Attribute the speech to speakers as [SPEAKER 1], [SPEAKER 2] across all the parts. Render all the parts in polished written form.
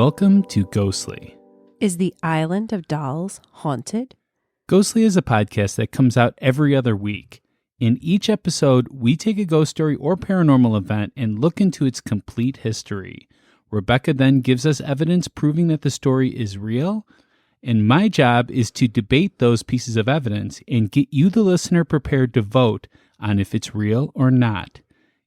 [SPEAKER 1] Welcome to Ghostly.
[SPEAKER 2] Is the Island of Dolls haunted?
[SPEAKER 1] Ghostly is a podcast that comes out every other week. In each episode, we take a ghost story or paranormal event and look into its complete history. Rebecca then gives us evidence proving that the story is real, and my job is to debate those pieces of evidence and get you, the listener, prepared to vote on if it's real or not.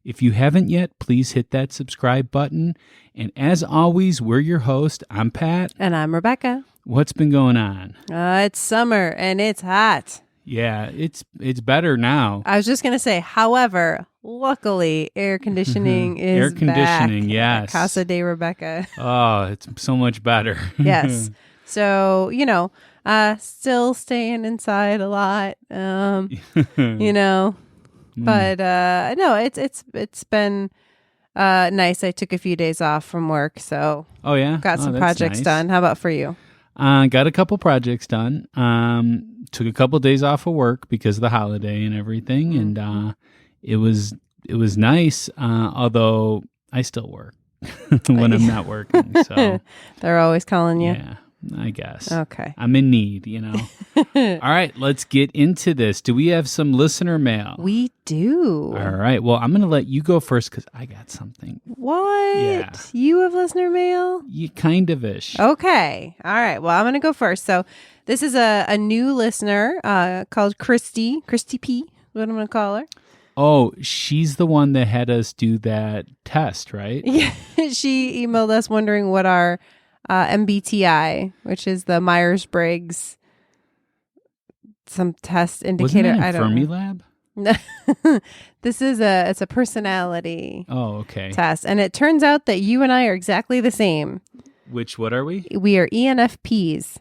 [SPEAKER 1] If you haven't yet, please hit that subscribe button. And as always, we're your host. I'm Pat.
[SPEAKER 2] And I'm Rebecca.
[SPEAKER 1] What's been going on?
[SPEAKER 2] It's summer and it's hot.
[SPEAKER 1] Yeah, it's better now.
[SPEAKER 2] I was just going to say, however, luckily, air conditioning is
[SPEAKER 1] Air conditioning,
[SPEAKER 2] back
[SPEAKER 1] yes.
[SPEAKER 2] at Casa de Rebecca.
[SPEAKER 1] Oh, it's so much better.
[SPEAKER 2] Yes. So, still staying inside a lot, But no, it's been nice. I took a few days off from work, so
[SPEAKER 1] oh yeah,
[SPEAKER 2] got some
[SPEAKER 1] that's
[SPEAKER 2] projects
[SPEAKER 1] nice.
[SPEAKER 2] done. How about for you?
[SPEAKER 1] Got a couple projects done. Took a couple days off of work because of the holiday and everything, and it was nice. Although I still work when I'm not working, so
[SPEAKER 2] they're always calling you.
[SPEAKER 1] Yeah, I guess.
[SPEAKER 2] Okay.
[SPEAKER 1] I'm in need, All right, let's get into this. Do we have some listener mail?
[SPEAKER 2] We do.
[SPEAKER 1] All right. Well, I'm going to let you go first because I got something.
[SPEAKER 2] What?
[SPEAKER 1] Yeah.
[SPEAKER 2] You have listener mail?
[SPEAKER 1] You kind of ish.
[SPEAKER 2] Okay. All right. Well, I'm going to go first. So this is a new listener called Christy P, what I'm going to call her.
[SPEAKER 1] Oh, she's the one that had us do that test, right?
[SPEAKER 2] Yeah. She emailed us wondering what our MBTI, which is the Myers-Briggs some test indicator.
[SPEAKER 1] Wasn't that
[SPEAKER 2] I don't know.
[SPEAKER 1] Fermilab?
[SPEAKER 2] This is it's a personality test, and it turns out that you and I are exactly the same.
[SPEAKER 1] What are we?
[SPEAKER 2] We are ENFPs.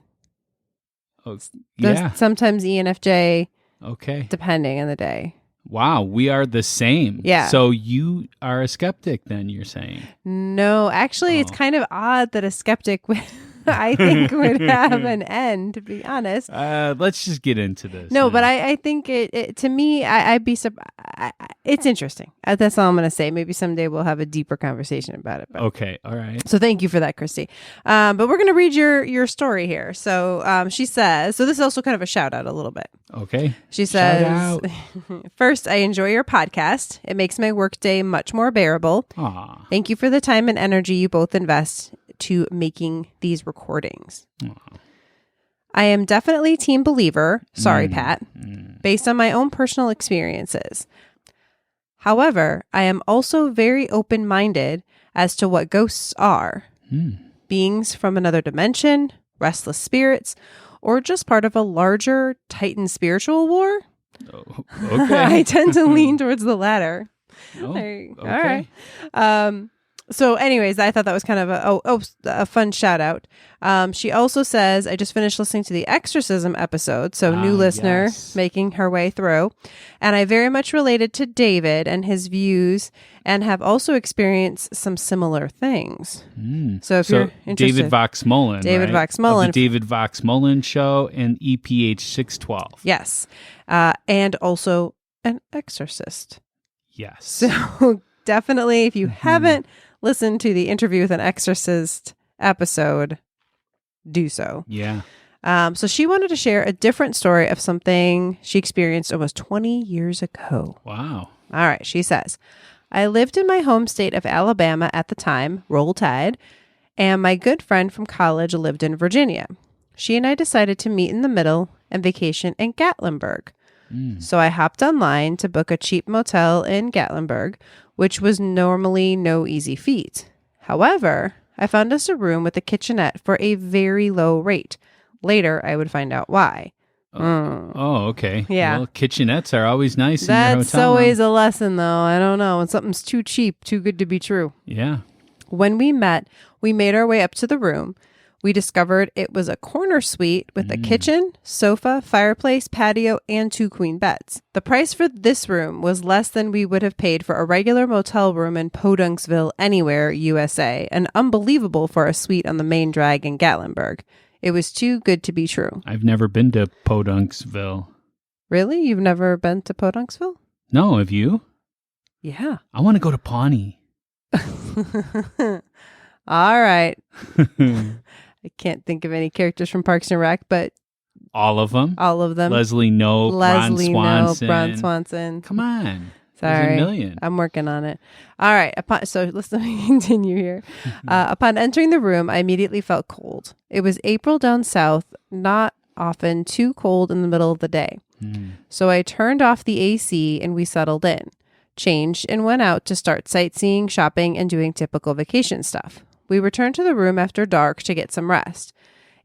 [SPEAKER 1] Oh, yeah.
[SPEAKER 2] Sometimes ENFJ.
[SPEAKER 1] Okay.
[SPEAKER 2] Depending on the day.
[SPEAKER 1] Wow, we are the same.
[SPEAKER 2] Yeah.
[SPEAKER 1] So you are a skeptic then, you're saying?
[SPEAKER 2] No, actually, it's kind of odd that a skeptic would, I think, would have an N, to be honest.
[SPEAKER 1] Let's just get into this.
[SPEAKER 2] No, but I think it to me, I'd be surprised. It's interesting. That's all I'm going to say. Maybe someday we'll have a deeper conversation about it. But.
[SPEAKER 1] Okay, all right.
[SPEAKER 2] So thank you for that, Christy. But we're going to read your story here. So she says, so this is also kind of a shout out a little bit.
[SPEAKER 1] Okay.
[SPEAKER 2] She says, first, I enjoy your podcast. It makes my workday much more bearable.
[SPEAKER 1] Aww.
[SPEAKER 2] Thank you for the time and energy you both invest to making these recordings.
[SPEAKER 1] Aww.
[SPEAKER 2] I am definitely team believer. Sorry, Pat. Based on my own personal experiences. However, I am also very open-minded as to what ghosts are. Beings from another dimension, restless spirits, or just part of a larger Titan spiritual war?
[SPEAKER 1] Oh, okay.
[SPEAKER 2] I tend to lean towards the latter.
[SPEAKER 1] Oh, okay.
[SPEAKER 2] All right. So anyways, I thought that was kind of a fun shout out. She also says, I just finished listening to the exorcism episode. So new listener making her way through. And I very much related to David and his views and have also experienced some similar things. So if you're interested.
[SPEAKER 1] David Vox Mullen.
[SPEAKER 2] David
[SPEAKER 1] right?
[SPEAKER 2] Vox Mullen.
[SPEAKER 1] Of the David Vox Mullen Show and EPH 612.
[SPEAKER 2] Yes. And also an exorcist.
[SPEAKER 1] Yes.
[SPEAKER 2] So definitely, if you haven't listened to the interview with an exorcist episode, do so.
[SPEAKER 1] Yeah.
[SPEAKER 2] So she wanted to share a different story of something she experienced almost 20 years ago.
[SPEAKER 1] Wow.
[SPEAKER 2] All right. She says, I lived in my home state of Alabama at the time, Roll Tide, and my good friend from college lived in Virginia. She and I decided to meet in the middle and vacation in Gatlinburg. So I hopped online to book a cheap motel in Gatlinburg, which was normally no easy feat. However, I found us a room with a kitchenette for a very low rate. Later, I would find out why.
[SPEAKER 1] Oh, okay.
[SPEAKER 2] Yeah.
[SPEAKER 1] Well, kitchenettes are always nice in your hotel.
[SPEAKER 2] That's always a lesson, though. I don't know. When something's too cheap, too good to be true.
[SPEAKER 1] Yeah.
[SPEAKER 2] When we met, we made our way up to the room. We discovered it was a corner suite with a kitchen, sofa, fireplace, patio, and 2 queen beds. The price for this room was less than we would have paid for a regular motel room in Podunksville anywhere, USA, and unbelievable for a suite on the main drag in Gatlinburg. It was too good to be true.
[SPEAKER 1] I've never been to Podunksville.
[SPEAKER 2] Really? You've never been to Podunksville?
[SPEAKER 1] No, have you?
[SPEAKER 2] Yeah.
[SPEAKER 1] I want to go to Pawnee.
[SPEAKER 2] All right. I can't think of any characters from Parks and Rec, but
[SPEAKER 1] All of them. Leslie Knope,
[SPEAKER 2] Ron Swanson.
[SPEAKER 1] Come on.
[SPEAKER 2] Sorry.
[SPEAKER 1] There's a million.
[SPEAKER 2] I'm working on it. All right. So let me continue here. Upon entering the room, I immediately felt cold. It was April down south, not often too cold in the middle of the day. So I turned off the AC and we settled in, changed, and went out to start sightseeing, shopping, and doing typical vacation stuff. We returned to the room after dark to get some rest.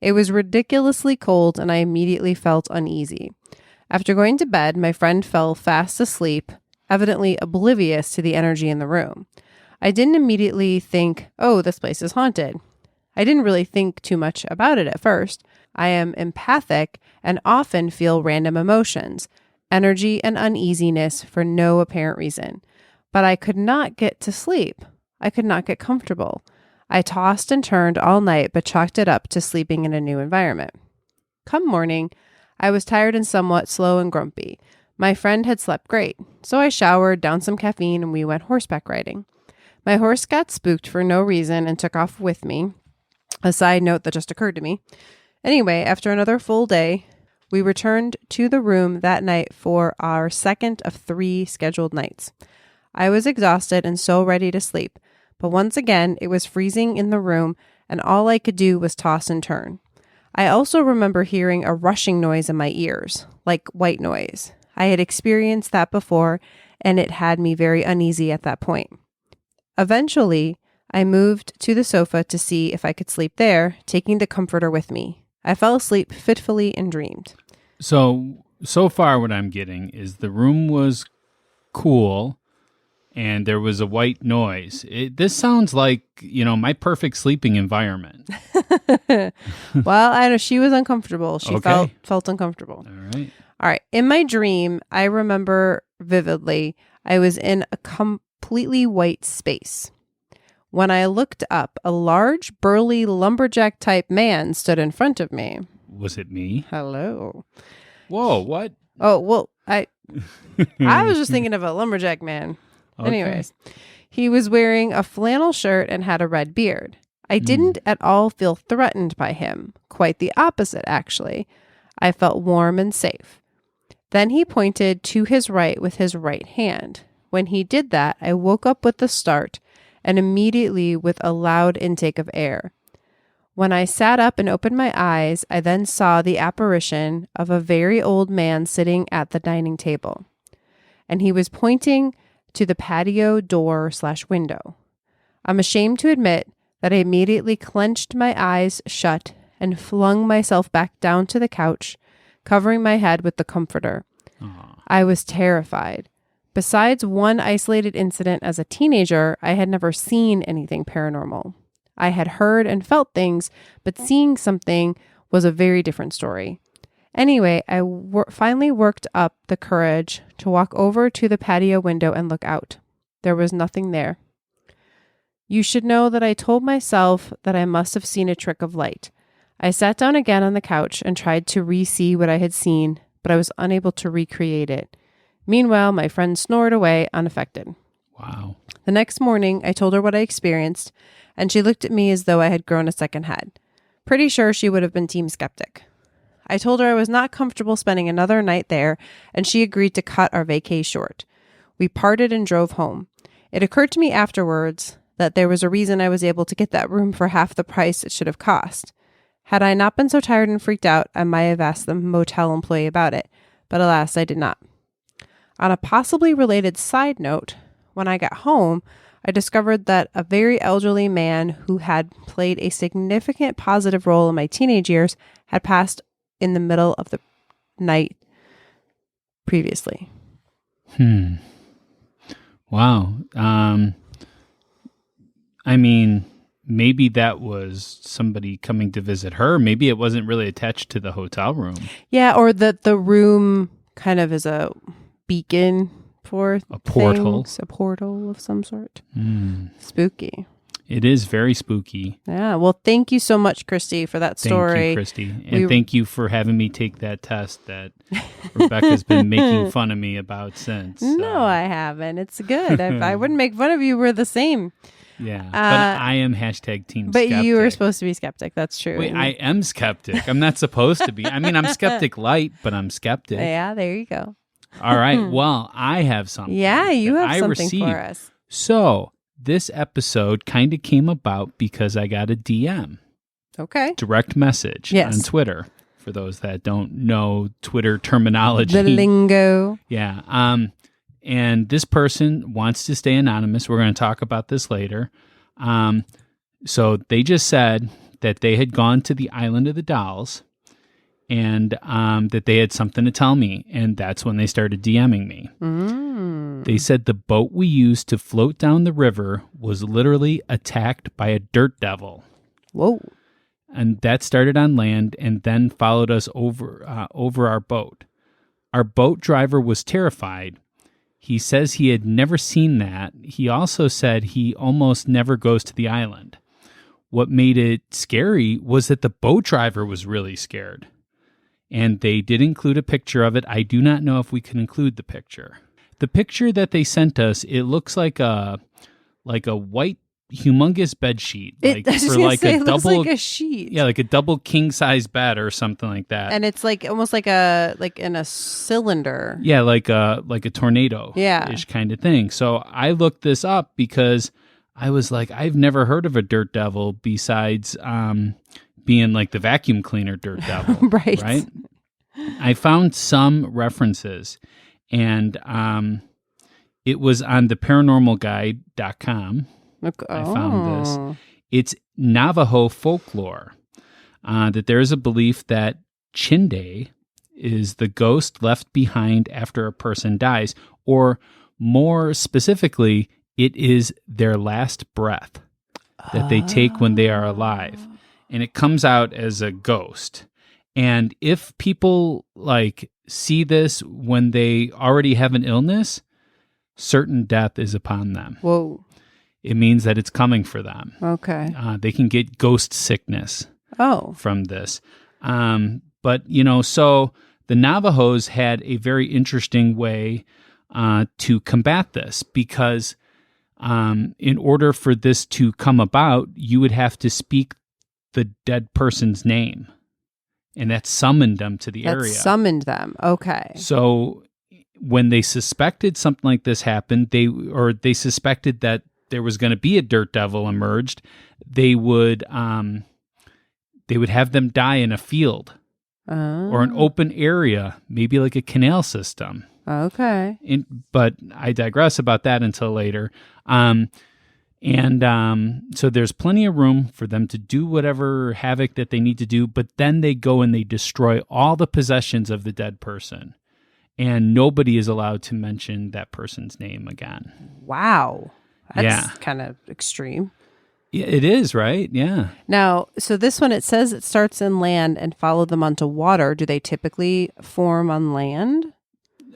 [SPEAKER 2] It was ridiculously cold and I immediately felt uneasy. After going to bed, my friend fell fast asleep, evidently oblivious to the energy in the room. I didn't immediately think, oh, this place is haunted. I didn't really think too much about it at first. I am empathic and often feel random emotions, energy and uneasiness for no apparent reason. But I could not get to sleep. I could not get comfortable. I tossed and turned all night, but chalked it up to sleeping in a new environment. Come morning, I was tired and somewhat slow and grumpy. My friend had slept great, so I showered, downed some caffeine, and we went horseback riding. My horse got spooked for no reason and took off with me. A side note that just occurred to me. Anyway, after another full day, we returned to the room that night for our second of 3 scheduled nights. I was exhausted and so ready to sleep, but once again, it was freezing in the room and all I could do was toss and turn. I also remember hearing a rushing noise in my ears, like white noise. I had experienced that before, and it had me very uneasy at that point. Eventually, I moved to the sofa to see if I could sleep there, taking the comforter with me. I fell asleep fitfully and dreamed.
[SPEAKER 1] So far what I'm getting is the room was cool and there was a white noise. This sounds like, my perfect sleeping environment.
[SPEAKER 2] Well, I know she was uncomfortable. She
[SPEAKER 1] Okay.
[SPEAKER 2] felt uncomfortable.
[SPEAKER 1] All
[SPEAKER 2] right. In my dream, I remember vividly, I was in a completely white space. When I looked up, a large, burly, lumberjack-type man stood in front of me.
[SPEAKER 1] Was it me?
[SPEAKER 2] Hello.
[SPEAKER 1] Whoa, what?
[SPEAKER 2] Oh, well, I was just thinking of a lumberjack man.
[SPEAKER 1] Okay.
[SPEAKER 2] Anyways, he was wearing a flannel shirt and had a red beard. I didn't at all feel threatened by him. Quite the opposite, actually. I felt warm and safe. Then he pointed to his right with his right hand. When he did that, I woke up with a start and immediately with a loud intake of air. When I sat up and opened my eyes, I then saw the apparition of a very old man sitting at the dining table. And he was pointing to the patio door/window. I'm ashamed to admit that I immediately clenched my eyes shut and flung myself back down to the couch, covering my head with the comforter.
[SPEAKER 1] Aww.
[SPEAKER 2] I was terrified. Besides one isolated incident as a teenager, I had never seen anything paranormal. I had heard and felt things, but seeing something was a very different story. Anyway, I finally worked up the courage to walk over to the patio window and look out. There was nothing there. You should know that I told myself that I must have seen a trick of light. I sat down again on the couch and tried to re-see what I had seen, but I was unable to recreate it. Meanwhile, my friend snored away unaffected.
[SPEAKER 1] Wow.
[SPEAKER 2] The next morning, I told her what I experienced, and she looked at me as though I had grown a second head. Pretty sure she would have been team skeptic. I told her I was not comfortable spending another night there, and she agreed to cut our vacay short. We parted and drove home. It occurred to me afterwards that there was a reason I was able to get that room for half the price it should have cost. Had I not been so tired and freaked out, I might have asked the motel employee about it, but alas, I did not. On a possibly related side note, when I got home, I discovered that a very elderly man who had played a significant positive role in my teenage years had passed in the middle of the night previously.
[SPEAKER 1] Wow. Maybe that was somebody coming to visit her. Maybe it wasn't really attached to the hotel room.
[SPEAKER 2] Yeah, or the room kind of is a beacon for
[SPEAKER 1] a portal.
[SPEAKER 2] Things, a portal of some sort. Spooky.
[SPEAKER 1] It is very spooky.
[SPEAKER 2] Yeah. Well, thank you so much, Christy, for that story.
[SPEAKER 1] Thank you, Christy. And thank you for having me take that test that Rebecca's been making fun of me about since.
[SPEAKER 2] No, I haven't. It's good. I wouldn't make fun of you. We're the same.
[SPEAKER 1] Yeah, but I am hashtag team
[SPEAKER 2] But
[SPEAKER 1] skeptic.
[SPEAKER 2] you were supposed to be skeptic. That's true.
[SPEAKER 1] Wait, I am skeptic. I'm not supposed to be. I mean, I'm skeptic light, but I'm skeptic.
[SPEAKER 2] Yeah, there you go.
[SPEAKER 1] All right. Well, I have something.
[SPEAKER 2] Yeah, you
[SPEAKER 1] that
[SPEAKER 2] have
[SPEAKER 1] I
[SPEAKER 2] something
[SPEAKER 1] received.
[SPEAKER 2] for us.
[SPEAKER 1] So this episode kind of came about because I got a DM,
[SPEAKER 2] Okay.
[SPEAKER 1] direct message on Twitter. For those that don't know Twitter terminology,
[SPEAKER 2] The lingo.
[SPEAKER 1] Yeah. And this person wants to stay anonymous. We're going to talk about this later. So they just said that they had gone to the Island of the Dolls and that they had something to tell me. And that's when they started DMing me. They said the boat we used to float down the river was literally attacked by a dirt devil.
[SPEAKER 2] Whoa.
[SPEAKER 1] And that started on land and then followed us over our boat. Our boat driver was terrified. He says he had never seen that. He also said he almost never goes to the island. What made it scary was that the boat driver was really scared. And they did include a picture of it. I do not know if we can include the picture. The picture that they sent us, it looks like a white humongous bed sheet,
[SPEAKER 2] looks like a sheet.
[SPEAKER 1] Yeah, like a double king size bed or something like that.
[SPEAKER 2] And it's like almost like in a cylinder.
[SPEAKER 1] Yeah, like a tornado ish kind of thing. So I looked this up because I was like, I've never heard of a dirt devil besides being like the vacuum cleaner dirt devil. Right. I found some references, and it was on the paranormalguide.com.
[SPEAKER 2] Okay.
[SPEAKER 1] I found this. It's Navajo folklore that there is a belief that Chinde is the ghost left behind after a person dies, or more specifically, it is their last breath that they take when they are alive. And it comes out as a ghost. And if people see this when they already have an illness, certain death is upon them.
[SPEAKER 2] Whoa.
[SPEAKER 1] It means that it's coming for them.
[SPEAKER 2] Okay.
[SPEAKER 1] They can get ghost sickness from this. But, so the Navajos had a very interesting way to combat this because in order for this to come about, you would have to speak the dead person's name. And that summoned them to the area.
[SPEAKER 2] Summoned them. Okay.
[SPEAKER 1] So when they suspected something like this happened, they suspected that there was going to be a dirt devil emerged, they would have them die in a field or an open area, maybe like a canal system.
[SPEAKER 2] Okay.
[SPEAKER 1] But I digress about that until later. So there's plenty of room for them to do whatever havoc that they need to do, but then they go and they destroy all the possessions of the dead person, and nobody is allowed to mention that person's name again.
[SPEAKER 2] Wow. That's kind of extreme.
[SPEAKER 1] Yeah, it is, right? Yeah.
[SPEAKER 2] Now, so this one, it says it starts in land and follow them onto water. Do they typically form on land?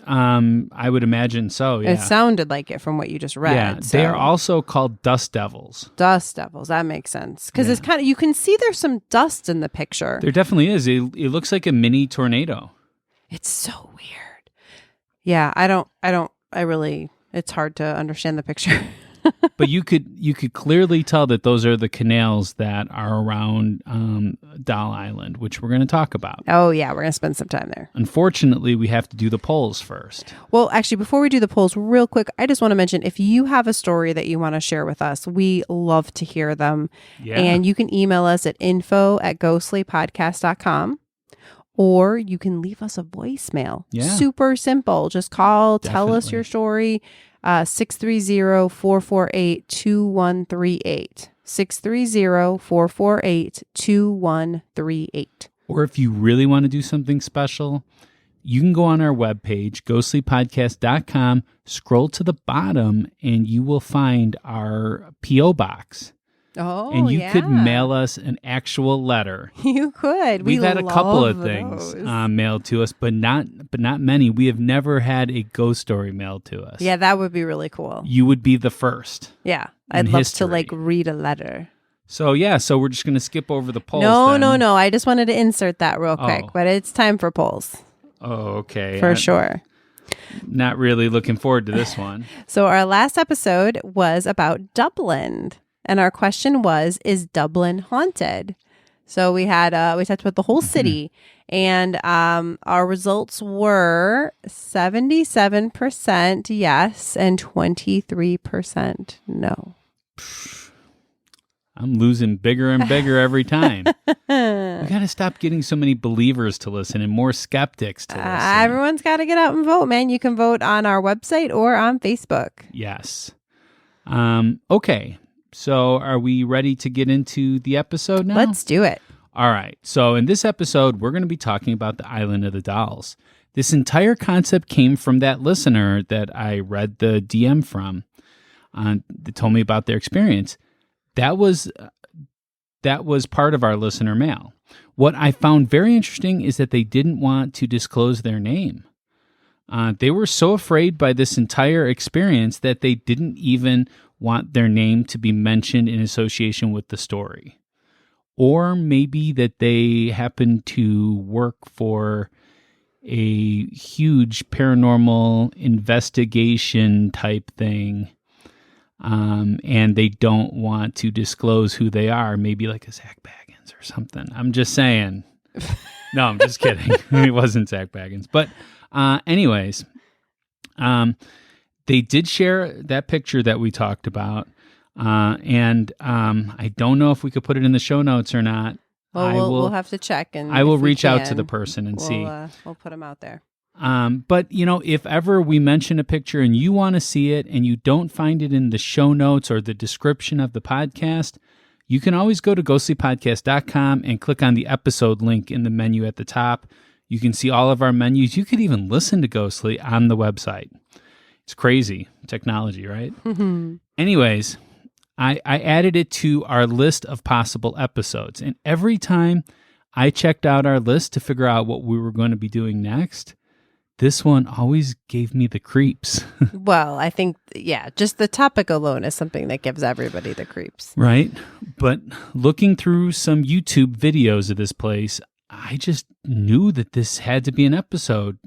[SPEAKER 1] I would imagine so, yeah.
[SPEAKER 2] It sounded like it from what you just read.
[SPEAKER 1] Yeah, they are also called dust devils.
[SPEAKER 2] Dust devils, that makes sense. Because it's kind of, you can see there's some dust in the picture.
[SPEAKER 1] There definitely is. It looks like a mini tornado.
[SPEAKER 2] It's so weird. Yeah, it's hard to understand the picture.
[SPEAKER 1] But you could clearly tell that those are the canals that are around Doll Island, which we're going to talk about.
[SPEAKER 2] Oh, yeah. We're going to spend some time there.
[SPEAKER 1] Unfortunately, we have to do the polls first.
[SPEAKER 2] Well, actually, before we do the polls, real quick, I just want to mention, if you have a story that you want to share with us, we love to hear them. Yeah. And you can email us at info@ghostlypodcast.com. Or you can leave us a voicemail. Yeah. Super simple. Just call, tell us your story. 630-448-2138. 630-448-2138.
[SPEAKER 1] Or if you really want to do something special, you can go on our webpage, ghostlypodcast.com, scroll to the bottom, and you will find our P.O. box.
[SPEAKER 2] Oh,
[SPEAKER 1] and you could mail us an actual letter.
[SPEAKER 2] You could.
[SPEAKER 1] We've had a couple of things mailed to us, but not many. We have never had a ghost story mailed to us.
[SPEAKER 2] Yeah, that would be really cool.
[SPEAKER 1] You would be the first.
[SPEAKER 2] Yeah, I'd love to read a letter.
[SPEAKER 1] So we're just going to skip over the polls.
[SPEAKER 2] No. I just wanted to insert that real quick, but it's time for polls.
[SPEAKER 1] Oh, okay.
[SPEAKER 2] For sure.
[SPEAKER 1] Not really looking forward to this one.
[SPEAKER 2] So our last episode was about Dublin. And our question was, is Dublin haunted? So we talked about the whole city, and our results were 77% yes and 23% no.
[SPEAKER 1] I'm losing bigger and bigger every time. We got to stop getting so many believers to listen and more skeptics to listen.
[SPEAKER 2] Everyone's got to get out and vote, man. You can vote on our website or on Facebook.
[SPEAKER 1] Yes. Okay. So are we ready to get into the episode now?
[SPEAKER 2] Let's do it.
[SPEAKER 1] All right. So in this episode, we're going to be talking about the Island of the Dolls. This entire concept came from that listener that I read the DM from. That told me about their experience. That was part of our listener mail. What I found very interesting is that they didn't want to disclose their name. They were so afraid by this entire experience that they didn't even want their name to be mentioned in association with the story. Or maybe that they happen to work for a huge paranormal investigation type thing. And they don't want to disclose who they are, maybe like a Zach Baggins or something. I'm just saying. No, I'm just kidding. It wasn't Zach Baggins. But anyways, they did share that picture that we talked about. And I don't know if we could put it in the show notes or not.
[SPEAKER 2] Well, we'll have to check. And
[SPEAKER 1] I will reach out to the person and see.
[SPEAKER 2] We'll put them out there.
[SPEAKER 1] But, if ever we mention a picture and you want to see it and you don't find it in the show notes or the description of the podcast, you can always go to ghostlypodcast.com and click on the episode link in the menu at the top. You can see all of our menus. You could even listen to Ghostly on the website. It's crazy technology, right? Mm-hmm. Anyways, I added it to our list of possible episodes. And every time I checked out our list to figure out what we were going to be doing next, this one always gave me the creeps.
[SPEAKER 2] Well, I think, just the topic alone is something that gives everybody the creeps.
[SPEAKER 1] Right. But looking through some YouTube videos of this place, I just knew that this had to be an episode.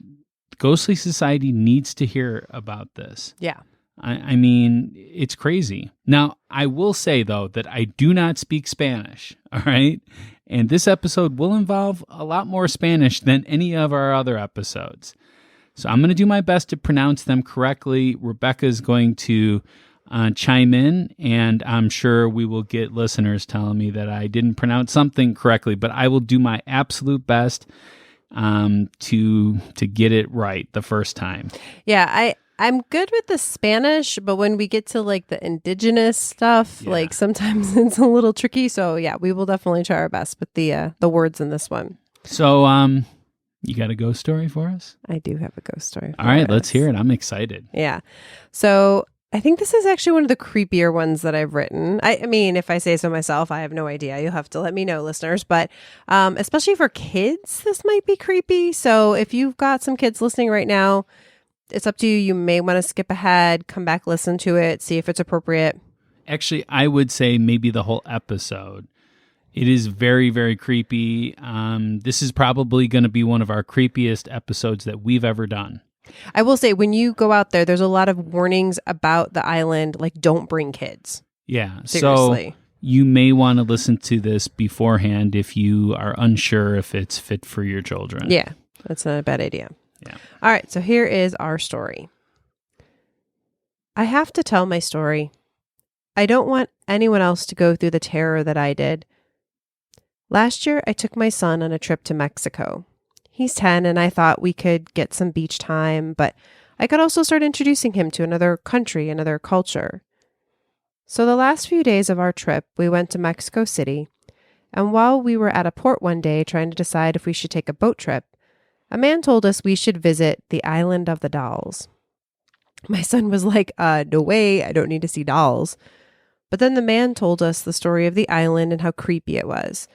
[SPEAKER 1] Ghostly Society needs to hear about this.
[SPEAKER 2] Yeah.
[SPEAKER 1] I mean, it's crazy. Now, I will say, though, that I do not speak Spanish, all right? And this episode will involve a lot more Spanish than any of our other episodes. So I'm going to do my best to pronounce them correctly. Rebecca's going to chime in, and I'm sure we will get listeners telling me that I didn't pronounce something correctly, but I will do my absolute best to get it right the first time.
[SPEAKER 2] Yeah, I'm good with the Spanish, but when we get to like the indigenous stuff, like sometimes it's a little tricky. So yeah, we will definitely try our best with the words in this one.
[SPEAKER 1] So you got a ghost story for us?
[SPEAKER 2] I do have a ghost story.
[SPEAKER 1] All right, let's hear it. I'm excited.
[SPEAKER 2] Yeah. So I think this is actually one of the creepier ones that I've written. I mean, if I say so myself, I have no idea. You'll have to let me know, listeners. But especially for kids, this might be creepy. So if you've got some kids listening right now, it's up to you. You may want to skip ahead, come back, listen to it, see if it's appropriate.
[SPEAKER 1] Actually, I would say maybe the whole episode. It is very, very creepy. This is probably going to be one of our creepiest episodes that we've ever done.
[SPEAKER 2] I will say, when you go out there, there's a lot of warnings about the island, like don't bring kids.
[SPEAKER 1] Yeah.
[SPEAKER 2] Seriously.
[SPEAKER 1] So you may want to listen to this beforehand if you are unsure if it's fit for your children.
[SPEAKER 2] Yeah, that's not a bad idea.
[SPEAKER 1] Yeah.
[SPEAKER 2] All right, so here is our story. I have to tell my story. I don't want anyone else to go through the terror that I did. Last year, I took my son on a trip to Mexico. He's 10, and I thought we could get some beach time, but I could also start introducing him to another country, another culture. So the last few days of our trip, we went to Mexico City, and while we were at a port one day trying to decide if we should take a boat trip, a man told us we should visit the Island of the Dolls. My son was like, no way, I don't need to see dolls. But then the man told us the story of the island and how creepy it was.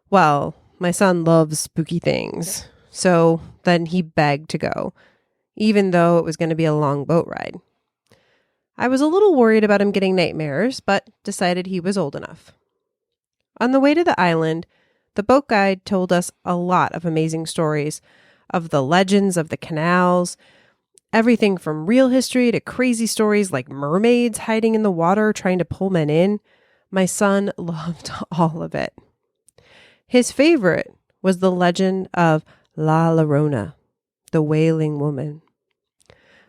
[SPEAKER 2] Well, my son loves spooky things. So then he begged to go, even though it was going to be a long boat ride. I was a little worried about him getting nightmares, but decided he was old enough. On the way to the island, the boat guide told us a lot of amazing stories of the legends of the canals, everything from real history to crazy stories like mermaids hiding in the water trying to pull men in. My son loved all of it. His favorite was the legend of La Llorona, the wailing woman.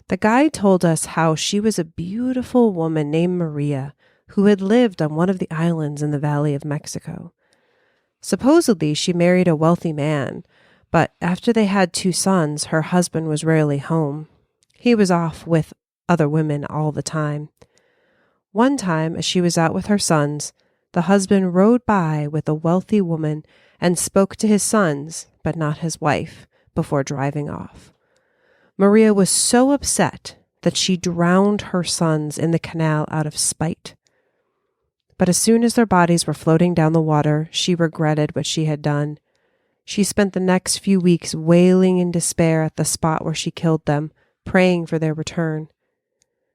[SPEAKER 2] The guide told us how she was a beautiful woman named Maria who had lived on one of the islands in the Valley of Mexico. Supposedly, she married a wealthy man, but after they had 2 sons, her husband was rarely home. He was off with other women all the time. One time, as she was out with her sons, the husband rode by with a wealthy woman and spoke to his sons, but not his wife, before driving off. Maria was so upset that she drowned her sons in the canal out of spite. But as soon as their bodies were floating down the water, she regretted what she had done. She spent the next few weeks wailing in despair at the spot where she killed them, praying for their return.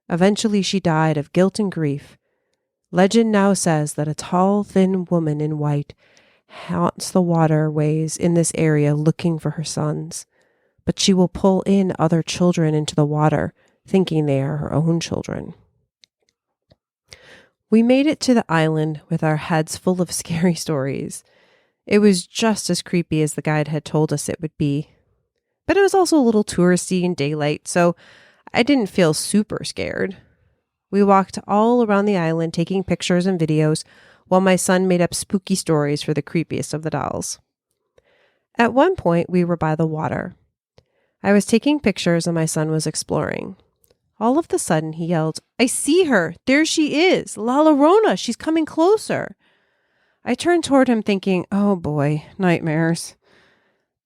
[SPEAKER 2] Eventually she died of guilt and grief. Legend now says that a tall, thin woman in white haunts the waterways in this area looking for her sons, but she will pull in other children into the water, thinking they are her own children. We made it to the island with our heads full of scary stories. It was just as creepy as the guide had told us it would be. But it was also a little touristy and daylight, so I didn't feel super scared. We walked all around the island taking pictures and videos while my son made up spooky stories for the creepiest of the dolls. At one point, we were by the water. I was taking pictures and my son was exploring. All of a sudden, he yelled, "I see her! There she is! La Llorona! She's coming closer!" I turned toward him thinking, oh boy, nightmares.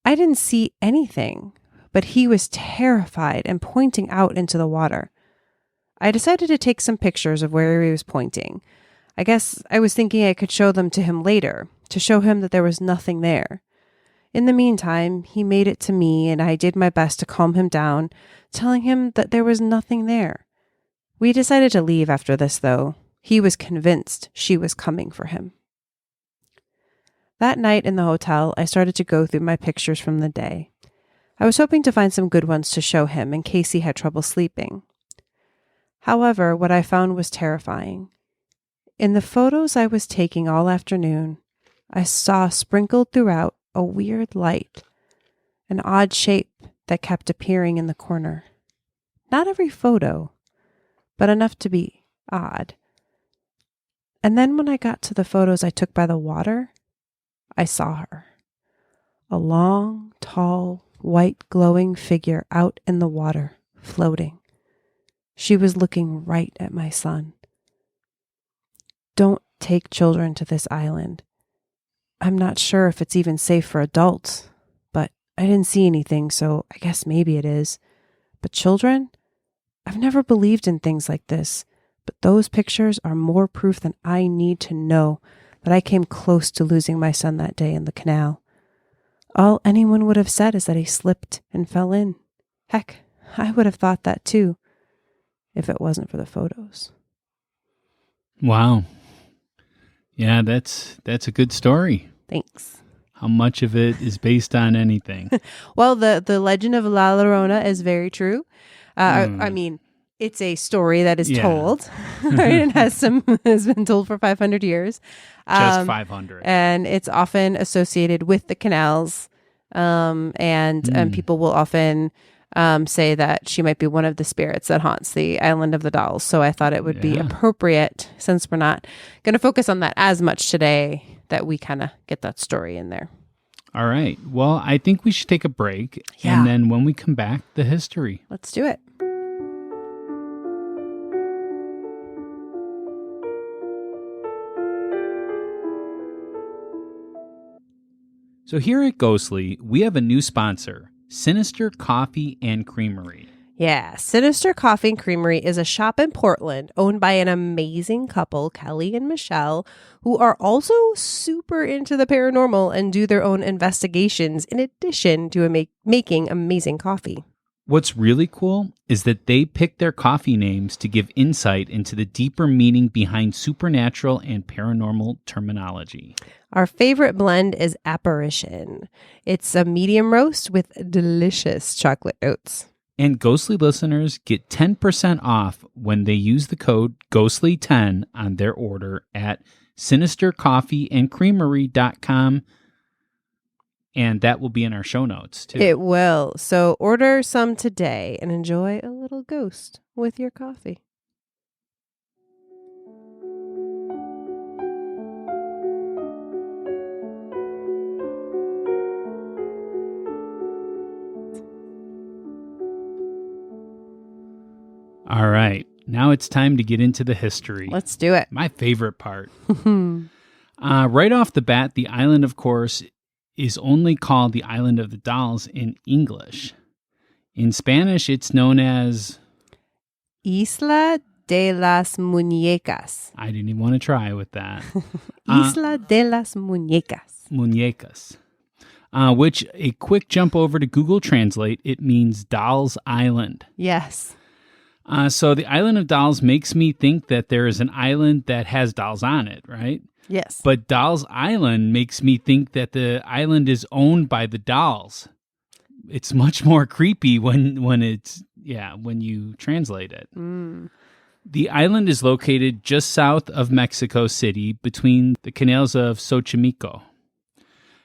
[SPEAKER 2] I didn't see anything, but he was terrified and pointing out into the water. I decided to take some pictures of where he was pointing. I guess I was thinking I could show them to him later, to show him that there was nothing there. In the meantime, he made it to me and I did my best to calm him down, telling him that there was nothing there. We decided to leave after this, though. He was convinced she was coming for him. That night in the hotel, I started to go through my pictures from the day. I was hoping to find some good ones to show him in case he had trouble sleeping. However, what I found was terrifying. In the photos I was taking all afternoon, I saw sprinkled throughout a weird light, an odd shape that kept appearing in the corner. Not every photo, but enough to be odd. And then when I got to the photos I took by the water, I saw her. A long, tall, white glowing figure out in the water, floating. She was looking right at my son. Don't take children to this island. I'm not sure if it's even safe for adults, but I didn't see anything, so I guess maybe it is. But children? I've never believed in things like this, but those pictures are more proof than I need to know that I came close to losing my son that day in the canal. All anyone would have said is that he slipped and fell in. Heck, I would have thought that too, if it wasn't for the photos.
[SPEAKER 1] Wow. Yeah, that's a good story.
[SPEAKER 2] Thanks.
[SPEAKER 1] How much of it is based on anything?
[SPEAKER 2] Well, the legend of La Llorona is very true. I mean, it's a story that is told, right? And has been told for 500 years.
[SPEAKER 1] Just 500.
[SPEAKER 2] And it's often associated with the canals. And people will often say that she might be one of the spirits that haunts the island of the dolls. So I thought it would be appropriate, since we're not going to focus on that as much today, that we kind of get that story in there.
[SPEAKER 1] All right. Well, I think we should take a break. Yeah. And then when we come back, the history.
[SPEAKER 2] Let's do it.
[SPEAKER 1] So here at Ghostly, we have a new sponsor, Sinister Coffee and Creamery.
[SPEAKER 2] Yeah, Sinister Coffee and Creamery is a shop in Portland owned by an amazing couple, Kelly and Michelle, who are also super into the paranormal and do their own investigations in addition to making amazing coffee.
[SPEAKER 1] What's really cool is that they pick their coffee names to give insight into the deeper meaning behind supernatural and paranormal terminology.
[SPEAKER 2] Our favorite blend is Apparition. It's a medium roast with delicious chocolate notes.
[SPEAKER 1] And Ghostly listeners get 10% off when they use the code GHOSTLY10 on their order at sinistercoffeeandcreamery.com. And that will be in our show notes, too.
[SPEAKER 2] It will. So order some today and enjoy a little ghost with your coffee.
[SPEAKER 1] All right. Now it's time to get into the history.
[SPEAKER 2] Let's do it.
[SPEAKER 1] My favorite part. Right off the bat, the island, of course, is only called the Island of the Dolls in English. In Spanish, it's known as
[SPEAKER 2] Isla de las Muñecas.
[SPEAKER 1] I didn't even want to try with that.
[SPEAKER 2] Isla de las Muñecas.
[SPEAKER 1] Muñecas. Which, a quick jump over to Google Translate, it means Dolls Island.
[SPEAKER 2] Yes.
[SPEAKER 1] So the Island of Dolls makes me think that there is an island that has dolls on it, right?
[SPEAKER 2] Yes.
[SPEAKER 1] But Dolls Island makes me think that the island is owned by the dolls. It's much more creepy when you translate it. The island is located just south of Mexico City between the canals of Xochimilco.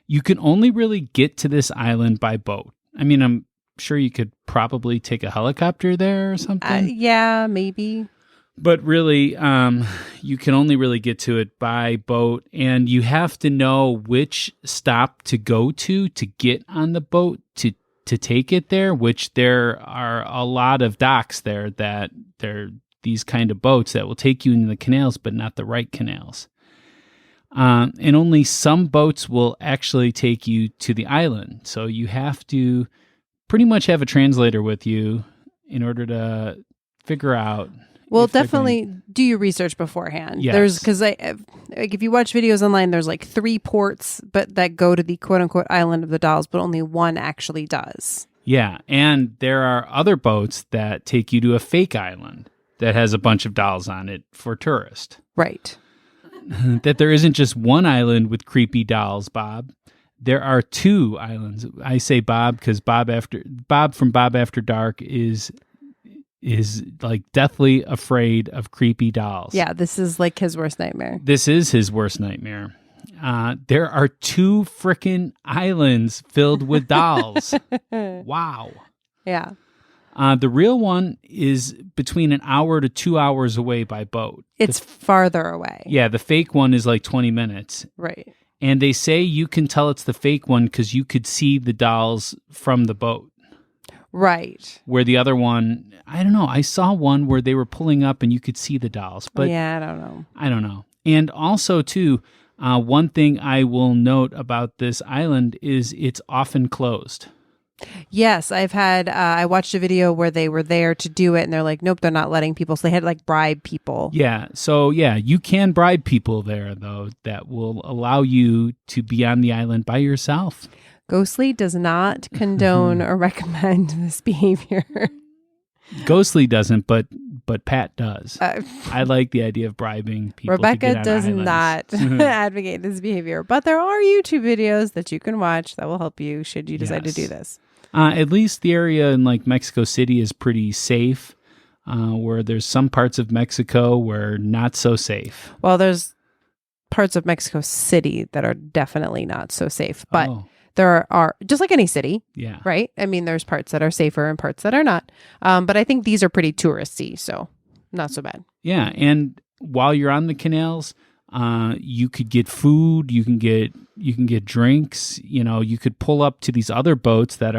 [SPEAKER 1] You can only really get to this island by boat. I mean, I'm sure you could probably take a helicopter there or something.
[SPEAKER 2] Yeah, maybe.
[SPEAKER 1] But really, you can only really get to it by boat, and you have to know which stop to go to get on the boat to take it there, which there are a lot of docks there that they're these kind of boats that will take you into the canals, but not the right canals. And only some boats will actually take you to the island. So you have to pretty much have a translator with you in order to figure out.
[SPEAKER 2] Well, definitely do your research beforehand.
[SPEAKER 1] Yes.
[SPEAKER 2] Because if you watch videos online, there's like 3 ports that go to the quote unquote Island of the Dolls, but only one actually does.
[SPEAKER 1] Yeah. And there are other boats that take you to a fake island that has a bunch of dolls on it for tourists.
[SPEAKER 2] Right.
[SPEAKER 1] That there isn't just one island with creepy dolls, Bob. There are 2 islands. I say Bob because Bob from Bob After Dark is like deathly afraid of creepy dolls.
[SPEAKER 2] Yeah, this is like his worst nightmare.
[SPEAKER 1] This is his worst nightmare. There are 2 frickin' islands filled with dolls. Wow.
[SPEAKER 2] Yeah.
[SPEAKER 1] The real one is between an hour to 2 hours away by boat.
[SPEAKER 2] It's farther away.
[SPEAKER 1] Yeah, the fake one is like 20 minutes.
[SPEAKER 2] Right.
[SPEAKER 1] And they say you can tell it's the fake one because you could see the dolls from the boat.
[SPEAKER 2] Right.
[SPEAKER 1] Where the other one, I don't know. I saw one where they were pulling up and you could see the dolls. But
[SPEAKER 2] yeah, I don't know.
[SPEAKER 1] And also, too, one thing I will note about this island is it's often closed.
[SPEAKER 2] Yes, I've had, I watched a video where they were there to do it and they're like, nope, they're not letting people. So they had to like bribe people.
[SPEAKER 1] Yeah. So, yeah, you can bribe people there, though, that will allow you to be on the island by yourself.
[SPEAKER 2] Ghostly does not condone or recommend this behavior.
[SPEAKER 1] Ghostly doesn't, but Pat does. I like the idea of bribing people.
[SPEAKER 2] Rebecca does not advocate this behavior, but there are YouTube videos that you can watch that will help you should you decide to do this.
[SPEAKER 1] At least the area in like Mexico City is pretty safe, where there's some parts of Mexico where not so safe.
[SPEAKER 2] Well, there's parts of Mexico City that are definitely not so safe, but there are, just like any city, right? I mean, there's parts that are safer and parts that are not. But I think these are pretty touristy, so not so bad.
[SPEAKER 1] Yeah, and while you're on the canals, you could get food, you can get drinks. You know, you could pull up to these other boats that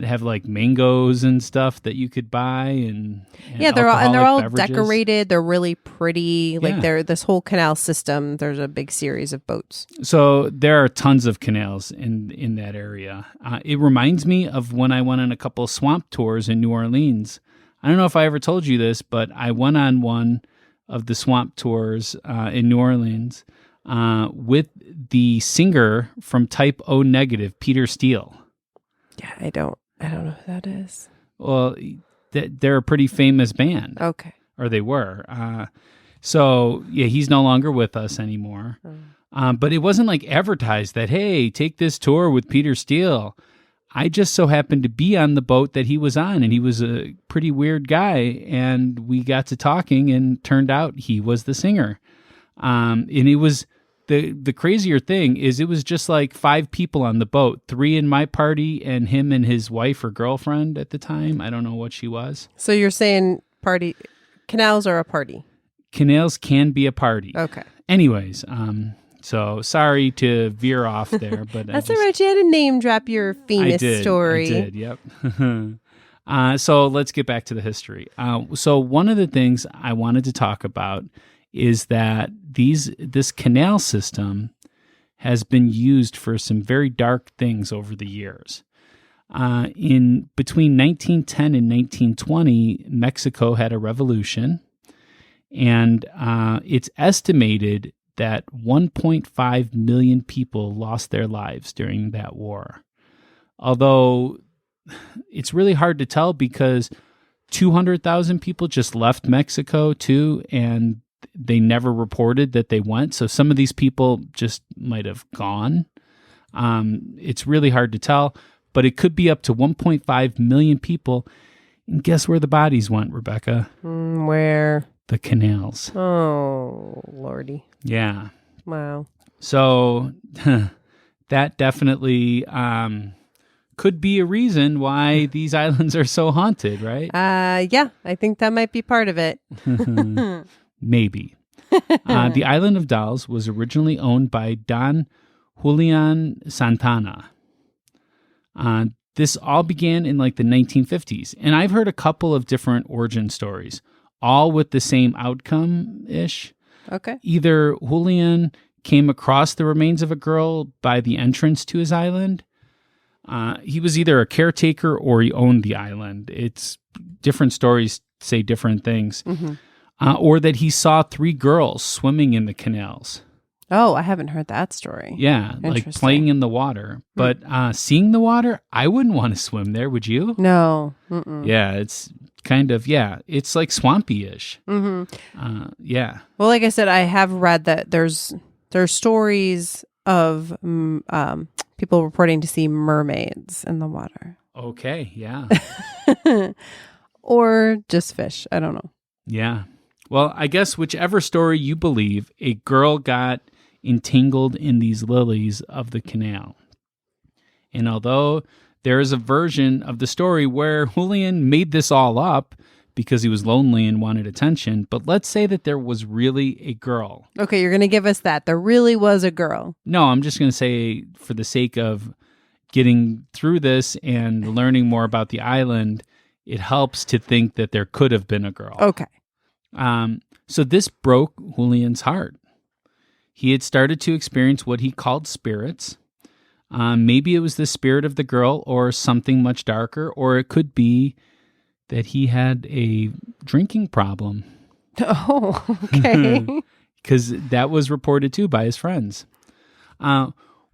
[SPEAKER 1] have like mangoes and stuff that you could buy, and
[SPEAKER 2] they're all
[SPEAKER 1] beverages.
[SPEAKER 2] decorated. They're really pretty. Like they're this whole canal system. There's a big series of boats.
[SPEAKER 1] So there are tons of canals in that area. It reminds me of when I went on a couple of swamp tours in New Orleans. I don't know if I ever told you this, but I went on one of the swamp tours in New Orleans with the singer from Type O Negative, Peter Steele.
[SPEAKER 2] Yeah, I don't know who that is.
[SPEAKER 1] Well, they're a pretty famous band.
[SPEAKER 2] Okay.
[SPEAKER 1] Or they were. So, yeah, he's no longer with us anymore. But it wasn't like advertised that, hey, take this tour with Peter Steele. I just so happened to be on the boat that he was on, and he was a pretty weird guy, and we got to talking, and turned out he was the singer. And it was the crazier thing is it was just like 5 people on the boat, 3 in my party and him and his wife or girlfriend at the time. I don't know what she was.
[SPEAKER 2] So you're saying canals are a party?
[SPEAKER 1] Canals can be a party.
[SPEAKER 2] Okay.
[SPEAKER 1] Anyways, so sorry to veer off there, but
[SPEAKER 2] That's all right. You had to name drop your famous story.
[SPEAKER 1] I did, yep. So let's get back to the history. So one of the things I wanted to talk about is that this canal system has been used for some very dark things over the years. In between 1910 and 1920, Mexico had a revolution, and it's estimated that 1.5 million people lost their lives during that war. Although it's really hard to tell because 200,000 people just left Mexico too, and they never reported that they went. So some of these people just might have gone. It's really hard to tell, but it could be up to 1.5 million people. And guess where the bodies went, Rebecca?
[SPEAKER 2] Where?
[SPEAKER 1] The canals.
[SPEAKER 2] Oh, Lordy.
[SPEAKER 1] Yeah.
[SPEAKER 2] Wow.
[SPEAKER 1] So that definitely could be a reason why these islands are so haunted, right?
[SPEAKER 2] Yeah, I think that might be part of it.
[SPEAKER 1] Maybe. The island of Dolls was originally owned by Don Julian Santana. This all began in like the 1950s, and I've heard a couple of different origin stories, all with the same outcome-ish.
[SPEAKER 2] Okay.
[SPEAKER 1] Either Julian came across the remains of a girl by the entrance to his island. He was either a caretaker or he owned the island. It's different stories say different things.
[SPEAKER 2] Mm-hmm.
[SPEAKER 1] Or that he saw 3 girls swimming in the canals.
[SPEAKER 2] Oh, I haven't heard that story.
[SPEAKER 1] Yeah, like playing in the water. But seeing the water, I wouldn't want to swim there, would you?
[SPEAKER 2] No. Mm-mm.
[SPEAKER 1] Yeah, it's kind of, it's like swampy-ish.
[SPEAKER 2] Mm-hmm.
[SPEAKER 1] Yeah.
[SPEAKER 2] Well, like I said, I have read that there's stories of people reporting to see mermaids in the water.
[SPEAKER 1] Okay, yeah.
[SPEAKER 2] Or just fish. I don't know.
[SPEAKER 1] Yeah. Well, I guess whichever story you believe, a girl got entangled in these lilies of the canal. And although there is a version of the story where Julian made this all up because he was lonely and wanted attention, but let's say that there was really a girl.
[SPEAKER 2] Okay, you're going to give us that. There really was a girl.
[SPEAKER 1] No, I'm just going to say for the sake of getting through this and learning more about the island, it helps to think that there could have been a girl.
[SPEAKER 2] Okay.
[SPEAKER 1] So this broke Julian's heart. He had started to experience what he called spirits. Maybe it was the spirit of the girl or something much darker, or it could be that he had a drinking problem.
[SPEAKER 2] Oh, okay.
[SPEAKER 1] Because that was reported too by his friends.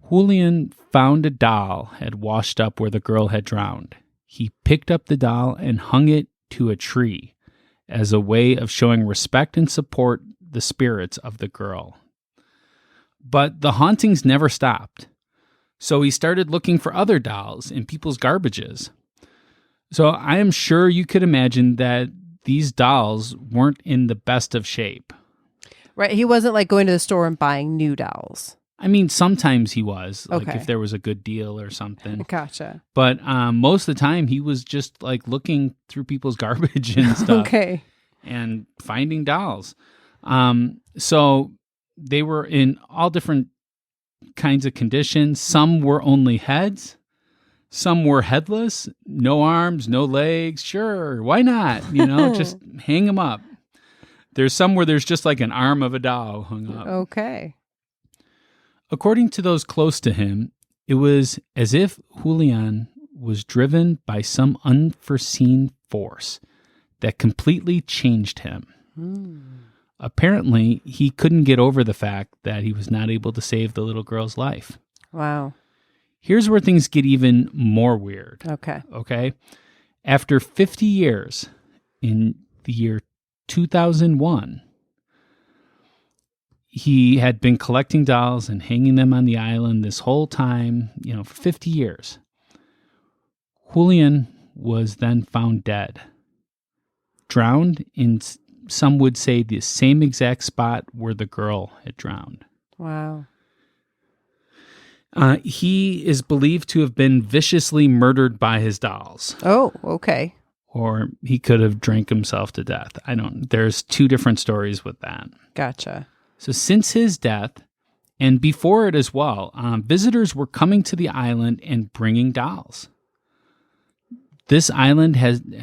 [SPEAKER 1] Julian found a doll had washed up where the girl had drowned. He picked up the doll and hung it to a tree as a way of showing respect and support the spirits of the girl. But the hauntings never stopped. So he started looking for other dolls in people's garbages. So I am sure you could imagine that these dolls weren't in the best of shape.
[SPEAKER 2] Right. He wasn't like going to the store and buying new dolls.
[SPEAKER 1] I mean, sometimes he was, like
[SPEAKER 2] Okay.
[SPEAKER 1] if there was a good deal or something.
[SPEAKER 2] Gotcha.
[SPEAKER 1] But most of the time, he was just like looking through people's garbage and stuff.
[SPEAKER 2] Okay.
[SPEAKER 1] And finding dolls. So they were in all different kinds of conditions. Some were only heads. Some were headless, no arms, no legs. Sure, why not? Just hang them up. There's some where there's just like an arm of a doll hung up.
[SPEAKER 2] Okay.
[SPEAKER 1] According to those close to him, it was as if Julian was driven by some unforeseen force that completely changed him. Apparently, he couldn't get over the fact that he was not able to save the little girl's life.
[SPEAKER 2] Wow.
[SPEAKER 1] Here's where things get even more weird.
[SPEAKER 2] Okay.
[SPEAKER 1] After 50 years, in the year 2001, he had been collecting dolls and hanging them on the island this whole time, for 50 years. Julian was then found dead, drowned in some would say the same exact spot where the girl had drowned.
[SPEAKER 2] Wow.
[SPEAKER 1] He is believed to have been viciously murdered by his dolls.
[SPEAKER 2] Oh, okay.
[SPEAKER 1] Or he could have drank himself to death. There's two different stories with that.
[SPEAKER 2] Gotcha.
[SPEAKER 1] So since his death, and before it as well, visitors were coming to the island and bringing dolls. This island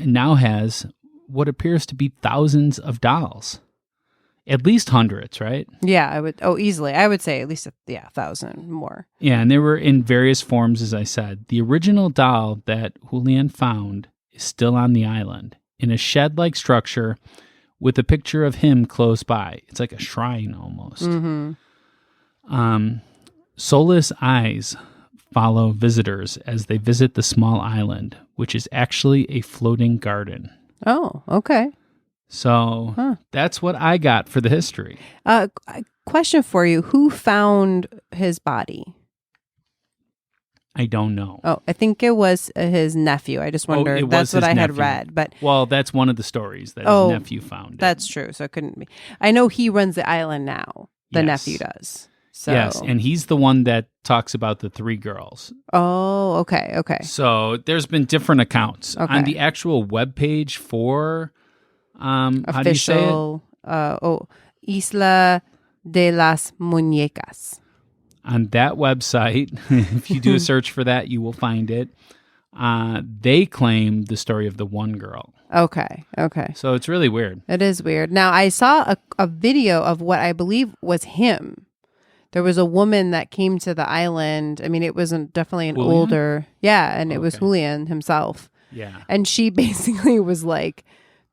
[SPEAKER 1] now has what appears to be thousands of dolls. At least hundreds, right?
[SPEAKER 2] Yeah, I would. Oh, easily. I would say at least 1,000 more.
[SPEAKER 1] Yeah, and they were in various forms, as I said. The original doll that Julian found is still on the island in a shed-like structure with a picture of him close by. It's like a shrine almost.
[SPEAKER 2] Mm-hmm.
[SPEAKER 1] Soulless eyes follow visitors as they visit the small island, which is actually a floating garden.
[SPEAKER 2] Oh, okay.
[SPEAKER 1] So that's what I got for the history.
[SPEAKER 2] Question for you. Who found his body?
[SPEAKER 1] I don't know.
[SPEAKER 2] Oh, I think it was his nephew. I just wondered. That's what I had read. But
[SPEAKER 1] well, that's one of the stories that his nephew found.
[SPEAKER 2] That's true. So it couldn't be. I know he runs the island now. The nephew does. So.
[SPEAKER 1] Yes, and he's the one that talks about the three girls.
[SPEAKER 2] Oh, okay, okay.
[SPEAKER 1] So there's been different accounts.
[SPEAKER 2] Okay.
[SPEAKER 1] On the actual webpage for how do you say it?
[SPEAKER 2] Isla de las Muñecas.
[SPEAKER 1] On that website, if you do a search for that, you will find it. They claim the story of the one girl.
[SPEAKER 2] Okay, okay.
[SPEAKER 1] So it's really weird.
[SPEAKER 2] It is weird. Now, I saw a video of what I believe was him. There was a woman that came to the island. I mean, it was definitely an
[SPEAKER 1] Julian?
[SPEAKER 2] older... Yeah, and it was Julian himself.
[SPEAKER 1] Yeah.
[SPEAKER 2] And she basically was like,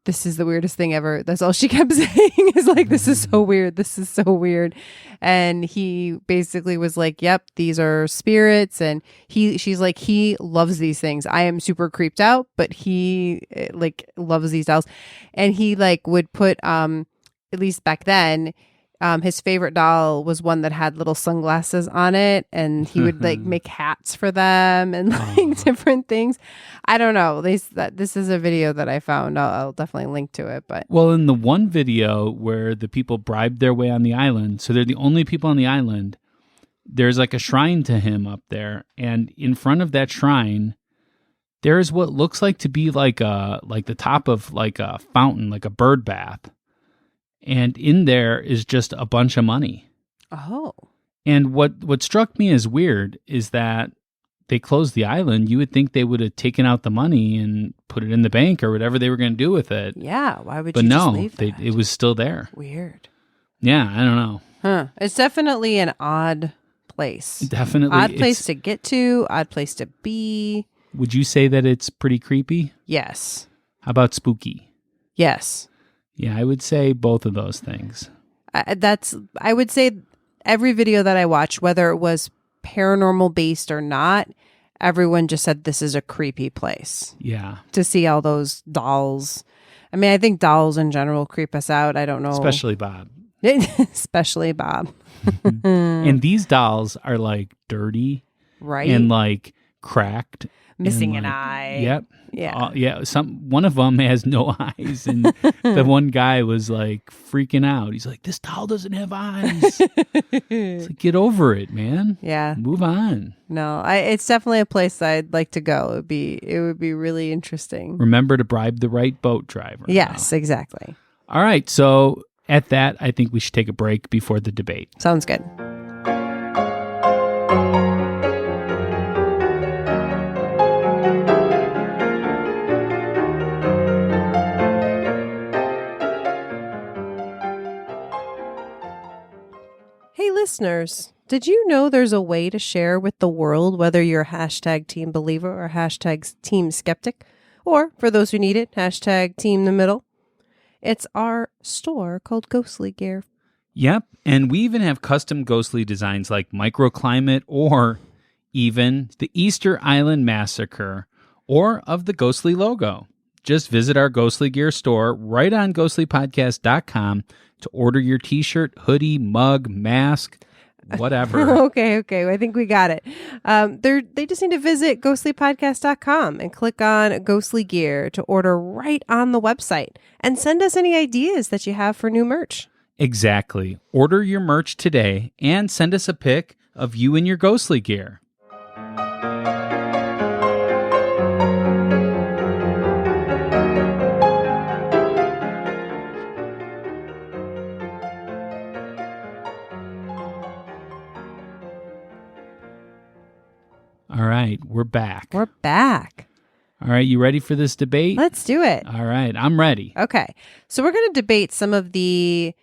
[SPEAKER 2] this is the weirdest thing ever. That's all she kept saying is like, this is so weird. This is so weird. And he basically was like, yep, these are spirits. And she's like, he loves these things. I am super creeped out, but he like loves these dolls. And he like would put, at least back then, his favorite doll was one that had little sunglasses on it, and he would like make hats for them and like different things. I don't know. This is a video that I found. I'll definitely link to it. But
[SPEAKER 1] well, in the one video where the people bribed their way on the island, so they're the only people on the island, there's like a shrine to him up there, and in front of that shrine, there's what looks like to be like the top of like a fountain, like a bird bath. And in there is just a bunch of money.
[SPEAKER 2] Oh.
[SPEAKER 1] And what struck me as weird is that they closed the island. You would think they would have taken out the money and put it in the bank or whatever they were going to do with it.
[SPEAKER 2] Yeah, why would
[SPEAKER 1] but
[SPEAKER 2] you
[SPEAKER 1] no,
[SPEAKER 2] just leave that?
[SPEAKER 1] it was still there.
[SPEAKER 2] Weird.
[SPEAKER 1] Yeah, I don't know.
[SPEAKER 2] Huh. It's definitely an odd place.
[SPEAKER 1] Definitely.
[SPEAKER 2] Odd place to get to, odd place to be.
[SPEAKER 1] Would you say that it's pretty creepy?
[SPEAKER 2] Yes.
[SPEAKER 1] How about spooky?
[SPEAKER 2] Yes.
[SPEAKER 1] Yeah, I would say both of those things.
[SPEAKER 2] I would say every video that I watched, whether it was paranormal based or not, everyone just said this is a creepy place.
[SPEAKER 1] Yeah.
[SPEAKER 2] To see all those dolls. I mean, I think dolls in general creep us out. I don't know.
[SPEAKER 1] Especially Bob.
[SPEAKER 2] Especially Bob.
[SPEAKER 1] And these dolls are like dirty.
[SPEAKER 2] Right.
[SPEAKER 1] And like cracked.
[SPEAKER 2] Missing
[SPEAKER 1] and
[SPEAKER 2] an
[SPEAKER 1] like,
[SPEAKER 2] eye.
[SPEAKER 1] Yep.
[SPEAKER 2] Yeah.
[SPEAKER 1] Yeah. One of them has no eyes, and the one guy was like freaking out. He's like, "This doll doesn't have eyes." It's like, get over it, man.
[SPEAKER 2] Yeah.
[SPEAKER 1] Move on.
[SPEAKER 2] No, it's definitely a place I'd like to go. It would be really interesting.
[SPEAKER 1] Remember to bribe the right boat driver.
[SPEAKER 2] Yes, exactly.
[SPEAKER 1] All right. So at that, I think we should take a break before the debate.
[SPEAKER 2] Sounds good. Hey listeners, did you know there's a way to share with the world whether you're hashtag team believer or hashtag team skeptic, or for those who need it, hashtag team the middle? It's our store called Ghostly Gear.
[SPEAKER 1] Yep. And we even have custom ghostly designs like microclimate or even the Easter Island Massacre or of the Ghostly logo. Just visit our Ghostly Gear store right on ghostlypodcast.com to order your t-shirt, hoodie, mug, mask, whatever.
[SPEAKER 2] Okay. I think we got it. They just need to visit ghostlypodcast.com and click on Ghostly Gear to order right on the website and send us any ideas that you have for new merch.
[SPEAKER 1] Exactly. Order your merch today and send us a pic of you in your ghostly gear. All right, we're back.
[SPEAKER 2] We're back.
[SPEAKER 1] All right, you ready for this debate?
[SPEAKER 2] Let's do it.
[SPEAKER 1] All right, I'm ready.
[SPEAKER 2] Okay. So we're going to debate some of the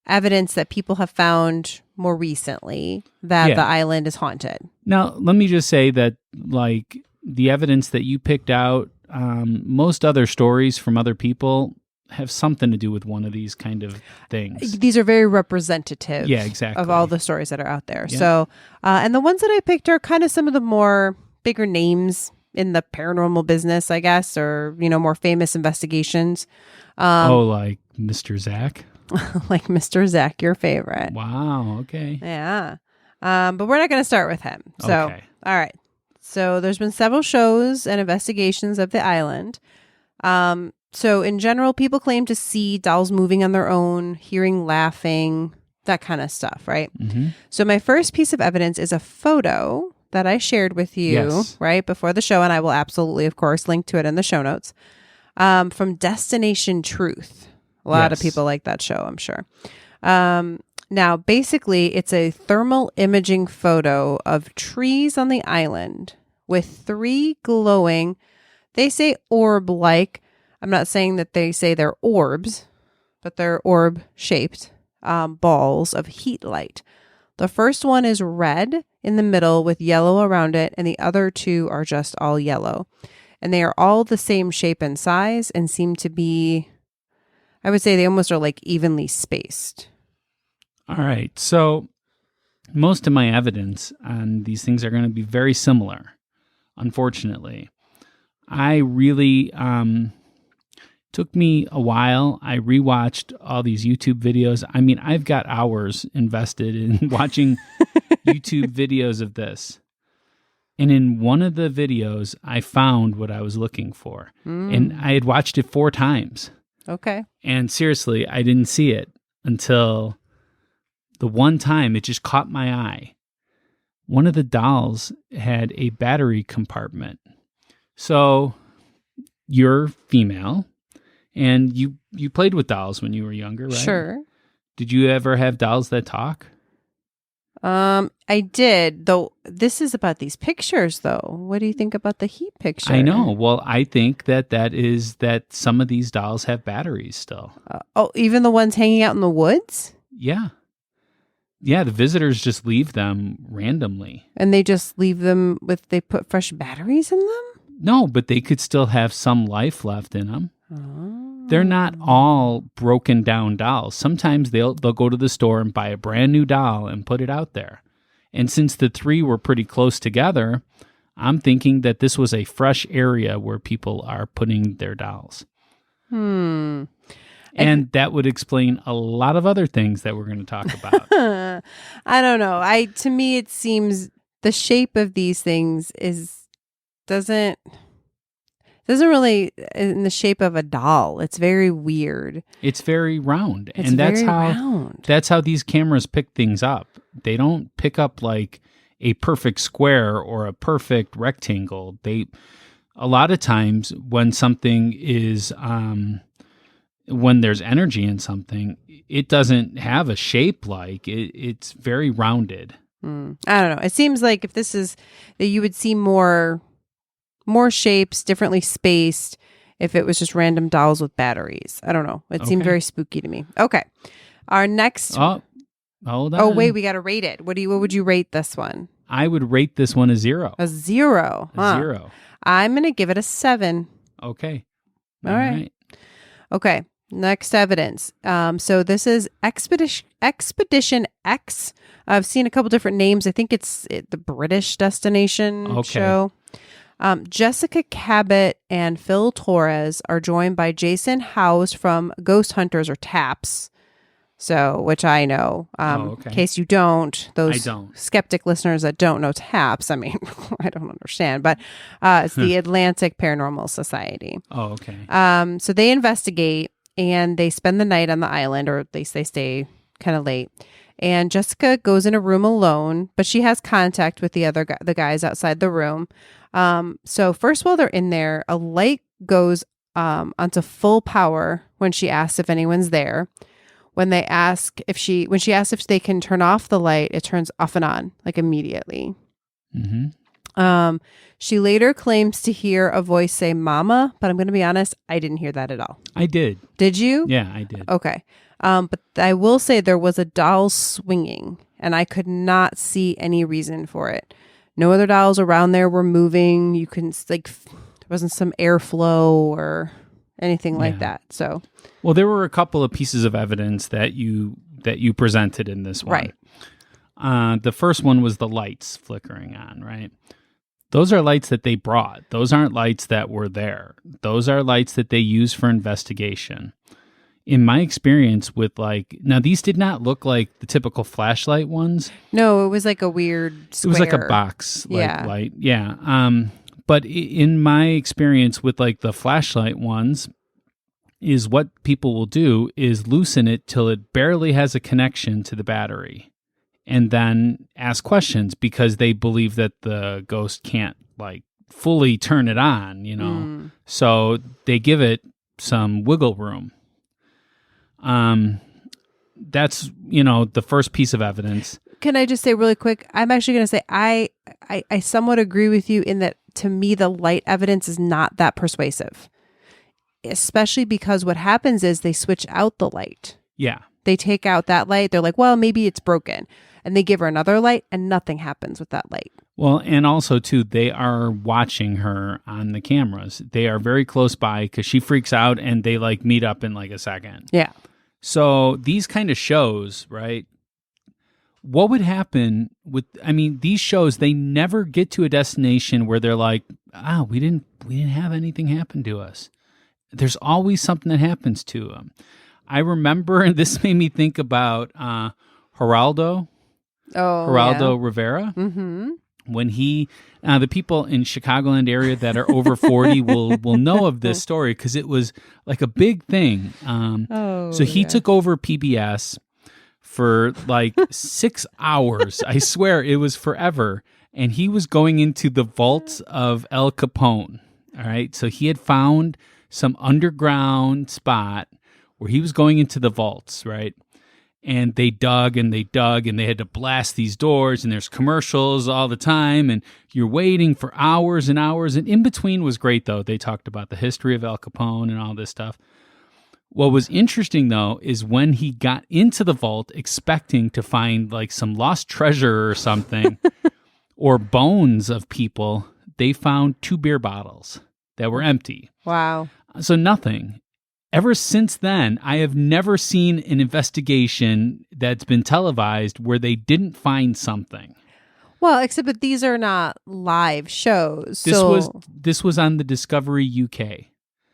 [SPEAKER 2] evidence that people have found more recently that the island is haunted.
[SPEAKER 1] Now, let me just say that, like, the evidence that you picked out, most other stories from other people have something to do with one of these kind of things.
[SPEAKER 2] These are very representative
[SPEAKER 1] exactly.
[SPEAKER 2] of all the stories that are out there.
[SPEAKER 1] Yeah.
[SPEAKER 2] So, and the ones that I picked are kind of some of the more bigger names in the paranormal business, I guess, or, more famous investigations.
[SPEAKER 1] Like Mr. Zach?
[SPEAKER 2] Like Mr. Zach, your favorite.
[SPEAKER 1] Wow, okay.
[SPEAKER 2] Yeah. But we're not going to start with him. So,
[SPEAKER 1] okay.
[SPEAKER 2] All right. So there's been several shows and investigations of the island. So in general, people claim to see dolls moving on their own, hearing laughing, that kind of stuff, right?
[SPEAKER 1] Mm-hmm.
[SPEAKER 2] So my first piece of evidence is a photo that I shared with you right before the show, and I will absolutely, of course, link to it in the show notes, from Destination Truth. A lot of people like that show, I'm sure. Now, basically, it's a thermal imaging photo of trees on the island with 3 glowing, they say orb-like. I'm not saying that they say they're orbs, but they're orb-shaped balls of heat light. The first one is red in the middle with yellow around it, and the other 2 are just all yellow. And they are all the same shape and size and seem to be, I would say they almost are like evenly spaced.
[SPEAKER 1] All right. So most of my evidence on these things are going to be very similar, unfortunately. I really took me a while. I rewatched all these YouTube videos. I mean, I've got hours invested in watching YouTube videos of this. And in one of the videos, I found what I was looking for. And I had watched it 4 times.
[SPEAKER 2] Okay.
[SPEAKER 1] And seriously, I didn't see it until the one time it just caught my eye. One of the dolls had a battery compartment. So you're female and you played with dolls when you were younger, right?
[SPEAKER 2] Sure.
[SPEAKER 1] Did you ever have dolls that talk?
[SPEAKER 2] I did, though. This is about these pictures, though. What do you think about the heat picture?
[SPEAKER 1] I know. Well, I think that some of these dolls have batteries still.
[SPEAKER 2] Even the ones hanging out in the woods?
[SPEAKER 1] Yeah. Yeah, the visitors just leave them randomly.
[SPEAKER 2] And they just leave them they put fresh batteries in them?
[SPEAKER 1] No, but they could still have some life left in them.
[SPEAKER 2] Oh.
[SPEAKER 1] They're not all broken down dolls. Sometimes they'll go to the store and buy a brand new doll and put it out there. And since the 3 were pretty close together, I'm thinking that this was a fresh area where people are putting their dolls. And that would explain a lot of other things that we're going to talk about.
[SPEAKER 2] I don't know. To me, it seems the shape of these things doesn't really in the shape of a doll. It's very weird.
[SPEAKER 1] It's very round.
[SPEAKER 2] And
[SPEAKER 1] that's how these cameras pick things up. They don't pick up like a perfect square or a perfect rectangle. A lot of times when something is when there's energy in something, it doesn't have a shape like it's very rounded.
[SPEAKER 2] I don't know. It seems like if this is that you would see more shapes, differently spaced, if it was just random dolls with batteries. I don't know. It seemed very spooky to me. Okay. Our next...
[SPEAKER 1] Oh, hold on.
[SPEAKER 2] Oh, wait. We got to rate it. What would you rate this one?
[SPEAKER 1] I would rate this one a 0.
[SPEAKER 2] A 0.
[SPEAKER 1] A 0.
[SPEAKER 2] I'm going to give it a 7.
[SPEAKER 1] Okay.
[SPEAKER 2] All right. Okay. Next evidence. So this is Expedition X. I've seen a couple different names. I think it's the British Destination show. Jessica Cabot and Phil Torres are joined by Jason Howes from Ghost Hunters or TAPS. So, which I know.
[SPEAKER 1] Okay.
[SPEAKER 2] In case you don't, those
[SPEAKER 1] I don't.
[SPEAKER 2] skeptic listeners that don't know TAPS, I mean, I don't understand, but it's the Atlantic Paranormal Society.
[SPEAKER 1] Oh, okay.
[SPEAKER 2] So they investigate and they spend the night on the island, or at least they stay kind of late. And Jessica goes in a room alone, but she has contact with the guys outside the room. So first, while they're in there, a light goes onto full power when she asks if anyone's there. When she asks if they can turn off the light, it turns off and on like immediately.
[SPEAKER 1] Mm-hmm.
[SPEAKER 2] She later claims to hear a voice say "Mama," but I'm going to be honest, I didn't hear that at all.
[SPEAKER 1] I did.
[SPEAKER 2] Did you?
[SPEAKER 1] Yeah, I did.
[SPEAKER 2] Okay. But I will say there was a doll swinging, and I could not see any reason for it. No other dolls around there were moving. You couldn't there wasn't some airflow or anything like that. So,
[SPEAKER 1] well, there were a couple of pieces of evidence that you presented in this one.
[SPEAKER 2] Right.
[SPEAKER 1] The first one was the lights flickering on, right? Those are lights that they brought. Those aren't lights that were there. Those are lights that they use for investigation. In my experience with now these did not look like the typical flashlight ones.
[SPEAKER 2] No, it was like a weird square.
[SPEAKER 1] It was like a box light. Yeah. But in my experience with the flashlight ones, is what people will do is loosen it till it barely has a connection to the battery, and then ask questions because they believe that the ghost can't fully turn it on, So they give it some wiggle room. That's, the first piece of evidence.
[SPEAKER 2] Can I just say really quick? I'm actually going to say I somewhat agree with you in that, to me, the light evidence is not that persuasive, especially because what happens is they switch out the light.
[SPEAKER 1] Yeah.
[SPEAKER 2] They take out that light. They're like, well, maybe it's broken. And they give her another light and nothing happens with that light.
[SPEAKER 1] Well, and also, too, they are watching her on the cameras. They are very close by because she freaks out and they meet up in a second.
[SPEAKER 2] Yeah.
[SPEAKER 1] So these kind of shows, right? What would happen these shows, they never get to a destination where they're like, we didn't have anything happen to us. There's always something that happens to them. I remember, and this made me think about Geraldo Rivera.
[SPEAKER 2] Mm-hmm.
[SPEAKER 1] When he, the people in Chicagoland area that are over 40 will know of this story because it was a big thing. So he took over PBS for 6 hours. I swear it was forever. And he was going into the vaults of El Capone. All right. So he had found some underground spot where he was going into the vaults, right? And they dug and they had to blast these doors, and there's commercials all the time, and you're waiting for hours and hours. And in between was great, though. They talked about the history of Al Capone and all this stuff. What was interesting, though, is when he got into the vault expecting to find some lost treasure or something or bones of people, they found 2 beer bottles that were empty.
[SPEAKER 2] Wow.
[SPEAKER 1] So nothing. Ever since then, I have never seen an investigation that's been televised where they didn't find something.
[SPEAKER 2] Well, except that these are not live shows.
[SPEAKER 1] This was on the Discovery UK.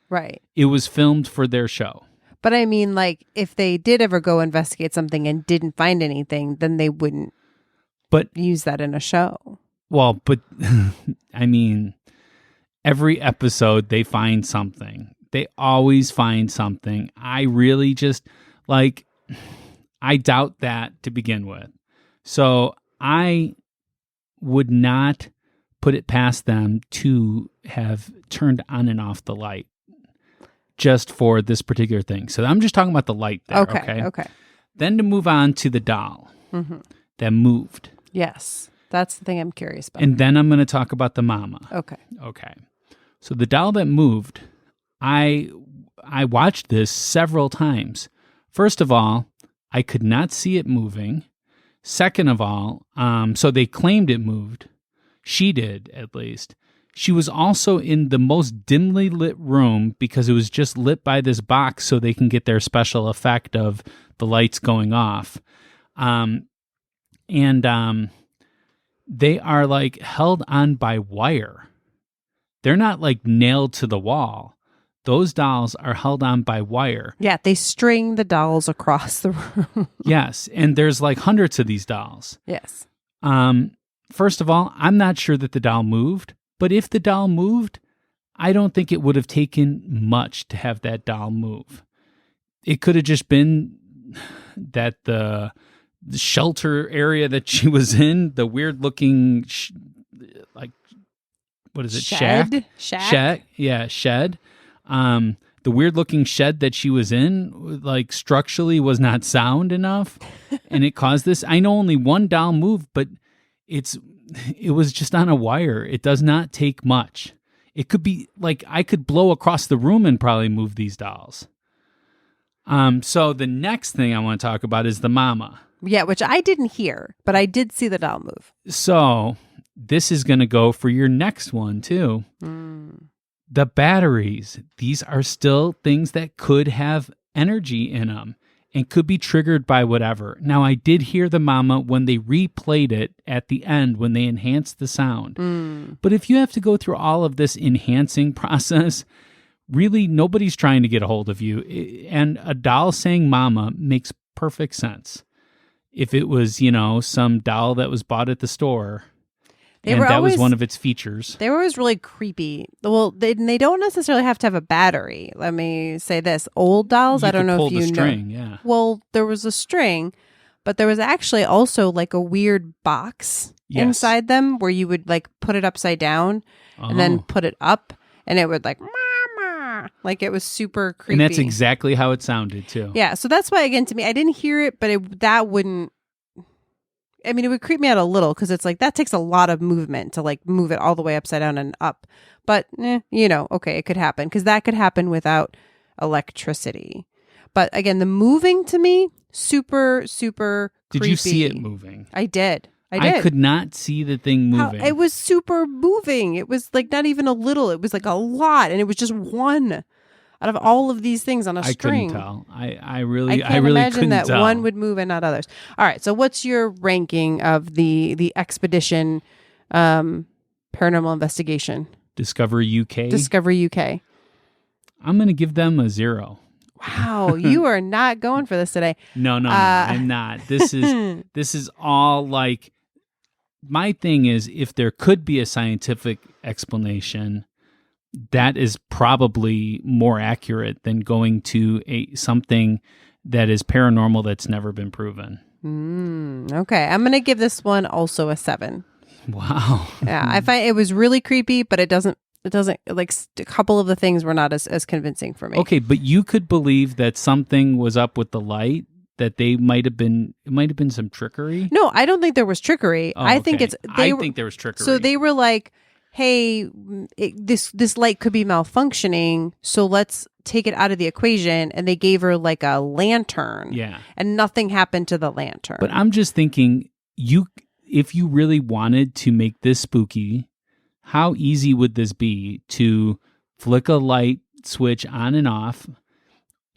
[SPEAKER 2] Right.
[SPEAKER 1] It was filmed for their show.
[SPEAKER 2] But I mean, if they did ever go investigate something and didn't find anything, then they wouldn't use that in a show.
[SPEAKER 1] Well, but every episode they find something. They always find something. I really just, I doubt that to begin with. So I would not put it past them to have turned on and off the light just for this particular thing. So I'm just talking about the light there. Okay. Then to move on to the doll that moved.
[SPEAKER 2] Yes. That's the thing I'm curious about.
[SPEAKER 1] And then I'm going to talk about the mama.
[SPEAKER 2] Okay.
[SPEAKER 1] So the doll that moved, I watched this several times. First of all, I could not see it moving. Second of all, so they claimed it moved. She did, at least. She was also in the most dimly lit room because it was just lit by this box so they can get their special effect of the lights going off. They are held on by wire. They're not nailed to the wall. those dolls are held on by wire.
[SPEAKER 2] Yeah, they string the dolls across the room.
[SPEAKER 1] Yes, and there's like hundreds of these dolls.
[SPEAKER 2] Yes.
[SPEAKER 1] First of all, I'm not sure that the doll moved, but if the doll moved, I don't think it would have taken much to have that doll move. It could have just been that the shelter area that she was in, the weird looking, what is it?
[SPEAKER 2] Shed?
[SPEAKER 1] Shed. Yeah, shed. The weird looking shed that she was in, like structurally was not sound enough, and it caused this. I know only one doll moved, but it was just on a wire. It does not take much. It could be like I could blow across the room and probably move these dolls. So the next thing I want to talk about is the mama.
[SPEAKER 2] Yeah, which I didn't hear, but I did see the doll move.
[SPEAKER 1] So this is going to go for your next one too. The batteries. These are still things that could have energy in them and could be triggered by whatever. Now, I did hear the mama when they replayed it at the end when they enhanced the sound. But if you have to go through all of this enhancing process, really nobody's trying to get a hold of you. And a doll saying mama makes perfect sense. If it was, some doll that was bought at the store, was one of its features.
[SPEAKER 2] They were always really creepy. Well, they don't necessarily have to have a battery. Let me say this. Old dolls, I don't know if you know.
[SPEAKER 1] String, yeah.
[SPEAKER 2] Well, there was a string, but there was actually also like a weird box inside them where you would like put it upside down and then put it up and it would like, mama, like it was super creepy.
[SPEAKER 1] And that's exactly how it sounded too.
[SPEAKER 2] Yeah. So that's why, again, to me, I didn't hear it, but it would creep me out a little because it's like that takes a lot of movement to like move it all the way upside down and up. But, okay, it could happen because that could happen without electricity. But again, the moving to me, super, super creepy.
[SPEAKER 1] Did you see it moving?
[SPEAKER 2] I did.
[SPEAKER 1] I could not see the thing moving.
[SPEAKER 2] It was super moving. It was like not even a little. It was like a lot. And it was just one out of all of these things on a string.
[SPEAKER 1] I couldn't tell. I really
[SPEAKER 2] imagine
[SPEAKER 1] couldn't
[SPEAKER 2] that
[SPEAKER 1] tell.
[SPEAKER 2] one would move and not others. All right. So what's your ranking of the expedition paranormal investigation?
[SPEAKER 1] Discovery UK.
[SPEAKER 2] Discovery UK.
[SPEAKER 1] I'm going to give them a 0.
[SPEAKER 2] Wow, you are not going for this today.
[SPEAKER 1] No, I'm not. This is all like, my thing is, if there could be a scientific explanation, that is probably more accurate than going to something that is paranormal that's never been proven.
[SPEAKER 2] Okay, I'm going to give this one also a 7.
[SPEAKER 1] Wow.
[SPEAKER 2] Yeah, I find it was really creepy, but it doesn't like a couple of the things were not as convincing for me.
[SPEAKER 1] Okay, but you could believe that something was up with the light, that it might have been some trickery.
[SPEAKER 2] No, I don't think there was trickery.
[SPEAKER 1] Oh,
[SPEAKER 2] I think
[SPEAKER 1] I think there was trickery.
[SPEAKER 2] So they were like, hey, this light could be malfunctioning, so let's take it out of the equation. And they gave her like a lantern.
[SPEAKER 1] Yeah.
[SPEAKER 2] And nothing happened to the lantern.
[SPEAKER 1] But I'm just thinking, if you really wanted to make this spooky, how easy would this be to flick a light switch on and off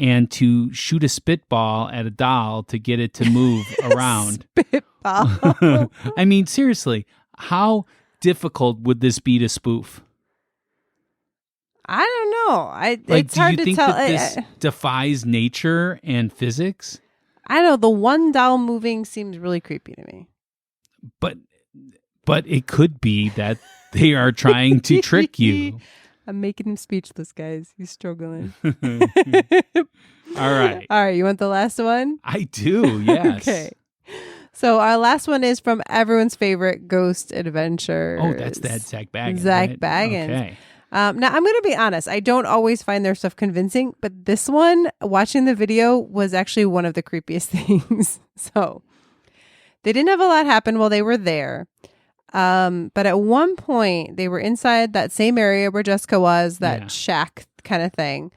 [SPEAKER 1] and to shoot a spitball at a doll to get it to move around?
[SPEAKER 2] Spitball.
[SPEAKER 1] I mean, seriously, how difficult would this be to spoof?
[SPEAKER 2] I don't know. It's
[SPEAKER 1] do
[SPEAKER 2] hard
[SPEAKER 1] you
[SPEAKER 2] to
[SPEAKER 1] think
[SPEAKER 2] tell.
[SPEAKER 1] that this defies nature and physics?
[SPEAKER 2] I don't know. The one doll moving seems really creepy to me.
[SPEAKER 1] But it could be that they are trying to trick you.
[SPEAKER 2] I'm making him speechless, guys. He's struggling.
[SPEAKER 1] All right.
[SPEAKER 2] All right. You want the last one?
[SPEAKER 1] I do, yes.
[SPEAKER 2] Okay. So our last one is from everyone's favorite Ghost Adventures.
[SPEAKER 1] Oh, that's that Zach Baggins.
[SPEAKER 2] Zach
[SPEAKER 1] right?
[SPEAKER 2] Baggins.
[SPEAKER 1] Okay.
[SPEAKER 2] Now, I'm going to be honest. I don't always find their stuff convincing, but this one, watching the video, was actually one of the creepiest things. So they didn't have a lot happen while they were there. But at one point, they were inside that same area where Jessica was, that shack kind of thing.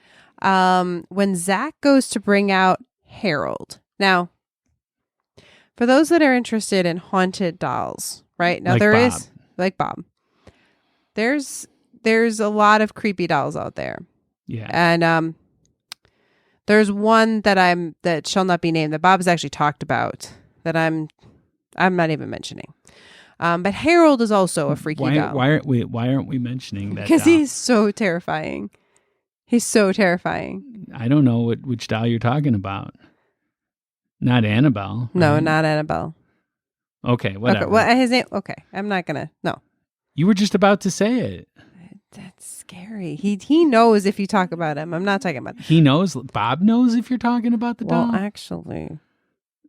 [SPEAKER 2] When Zach goes to bring out Harold. Now, for those that are interested in haunted dolls, right? Now, like Bob. There's a lot of creepy dolls out there.
[SPEAKER 1] Yeah.
[SPEAKER 2] And there's one that shall not be named that Bob's actually talked about that I'm not even mentioning. But Harold is also a freaky doll.
[SPEAKER 1] Why aren't we mentioning that?
[SPEAKER 2] Because he's so terrifying. He's so terrifying.
[SPEAKER 1] I don't know which doll you're talking about. Not Annabelle.
[SPEAKER 2] No,
[SPEAKER 1] right?
[SPEAKER 2] not Annabelle.
[SPEAKER 1] Okay, whatever.
[SPEAKER 2] Okay, what his name? Okay, I'm not gonna. No,
[SPEAKER 1] You were just about to say it.
[SPEAKER 2] that's scary. He knows if you talk about him. I'm not talking about.
[SPEAKER 1] He knows. Bob knows if you're talking about the
[SPEAKER 2] Well,
[SPEAKER 1] doll.
[SPEAKER 2] actually,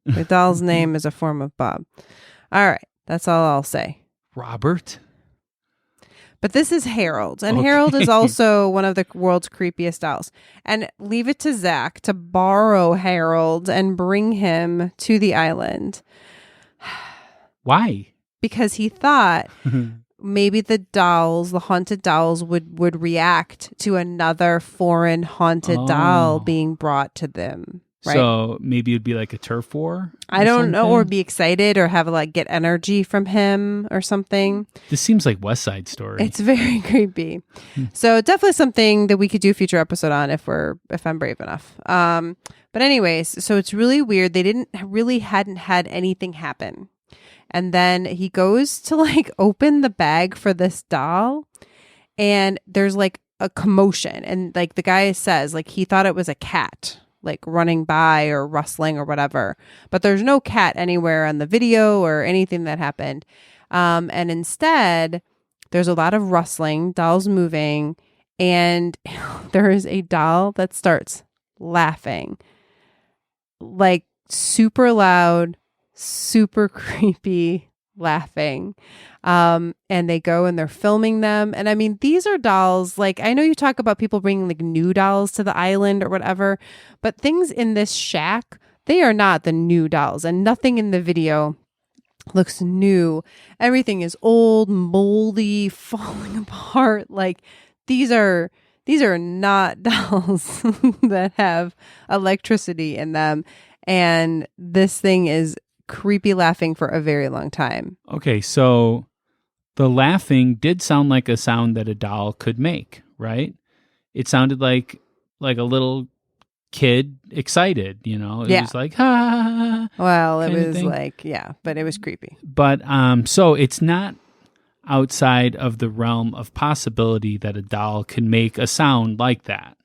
[SPEAKER 2] the doll's name is a form of Bob. All right, that's all I'll say.
[SPEAKER 1] Robert.
[SPEAKER 2] But this is Harold, and
[SPEAKER 1] Okay.
[SPEAKER 2] Harold is also one of the world's creepiest dolls. And leave it to Zach to borrow Harold and bring him to the island
[SPEAKER 1] Why?
[SPEAKER 2] because he thought maybe the haunted dolls would react to another foreign haunted doll being brought to them. Right?
[SPEAKER 1] So maybe it'd be like a turf war?
[SPEAKER 2] I don't know, or be excited or have get energy from him or something.
[SPEAKER 1] This seems like West Side Story.
[SPEAKER 2] It's very creepy. So definitely something that we could do a future episode on if I'm brave enough. But anyways, so it's really weird. They hadn't had anything happen. And then he goes to open the bag for this doll and there's a commotion. And the guy says he thought it was a cat running by or rustling or whatever, but there's no cat anywhere on the video or anything that happened. And instead there's a lot of rustling, dolls moving, and there is a doll that starts laughing, super loud, super creepy laughing. And they go and they're filming them. And I mean, these are dolls. I know you talk about people bringing new dolls to the island or whatever, but things in this shack, they are not the new dolls, and nothing in the video looks new. Everything is old, moldy, falling apart. These are not dolls that have electricity in them. And this thing is creepy laughing for a very long time.
[SPEAKER 1] Okay, so the laughing did sound like a sound that a doll could make, right? It sounded like a little kid excited, It was like, ha.
[SPEAKER 2] Well, it was
[SPEAKER 1] thing.
[SPEAKER 2] but it was creepy.
[SPEAKER 1] But so it's not outside of the realm of possibility that a doll can make a sound like that,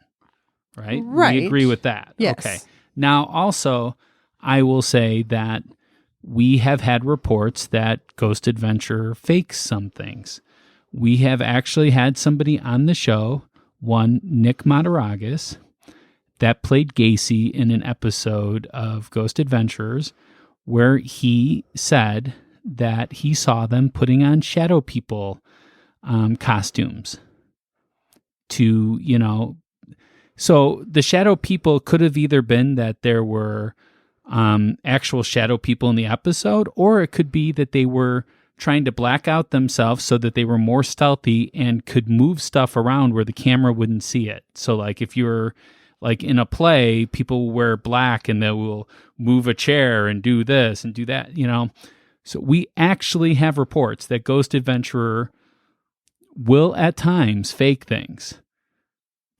[SPEAKER 1] right?
[SPEAKER 2] Right.
[SPEAKER 1] We agree with that.
[SPEAKER 2] Yes.
[SPEAKER 1] Okay. Now, also, I will say that we have had reports that Ghost Adventure fakes some things. We have actually had somebody on the show, one Nick Mataragas, that played Gacy in an episode of Ghost Adventurers, where he said that he saw them putting on shadow people costumes to, so the shadow people could have either been that there were actual shadow people in the episode, or it could be that they were trying to black out themselves so that they were more stealthy and could move stuff around where the camera wouldn't see it. So if you're in a play, people wear black and they will move a chair and do this and do that, So we actually have reports that Ghost Adventurer will at times fake things.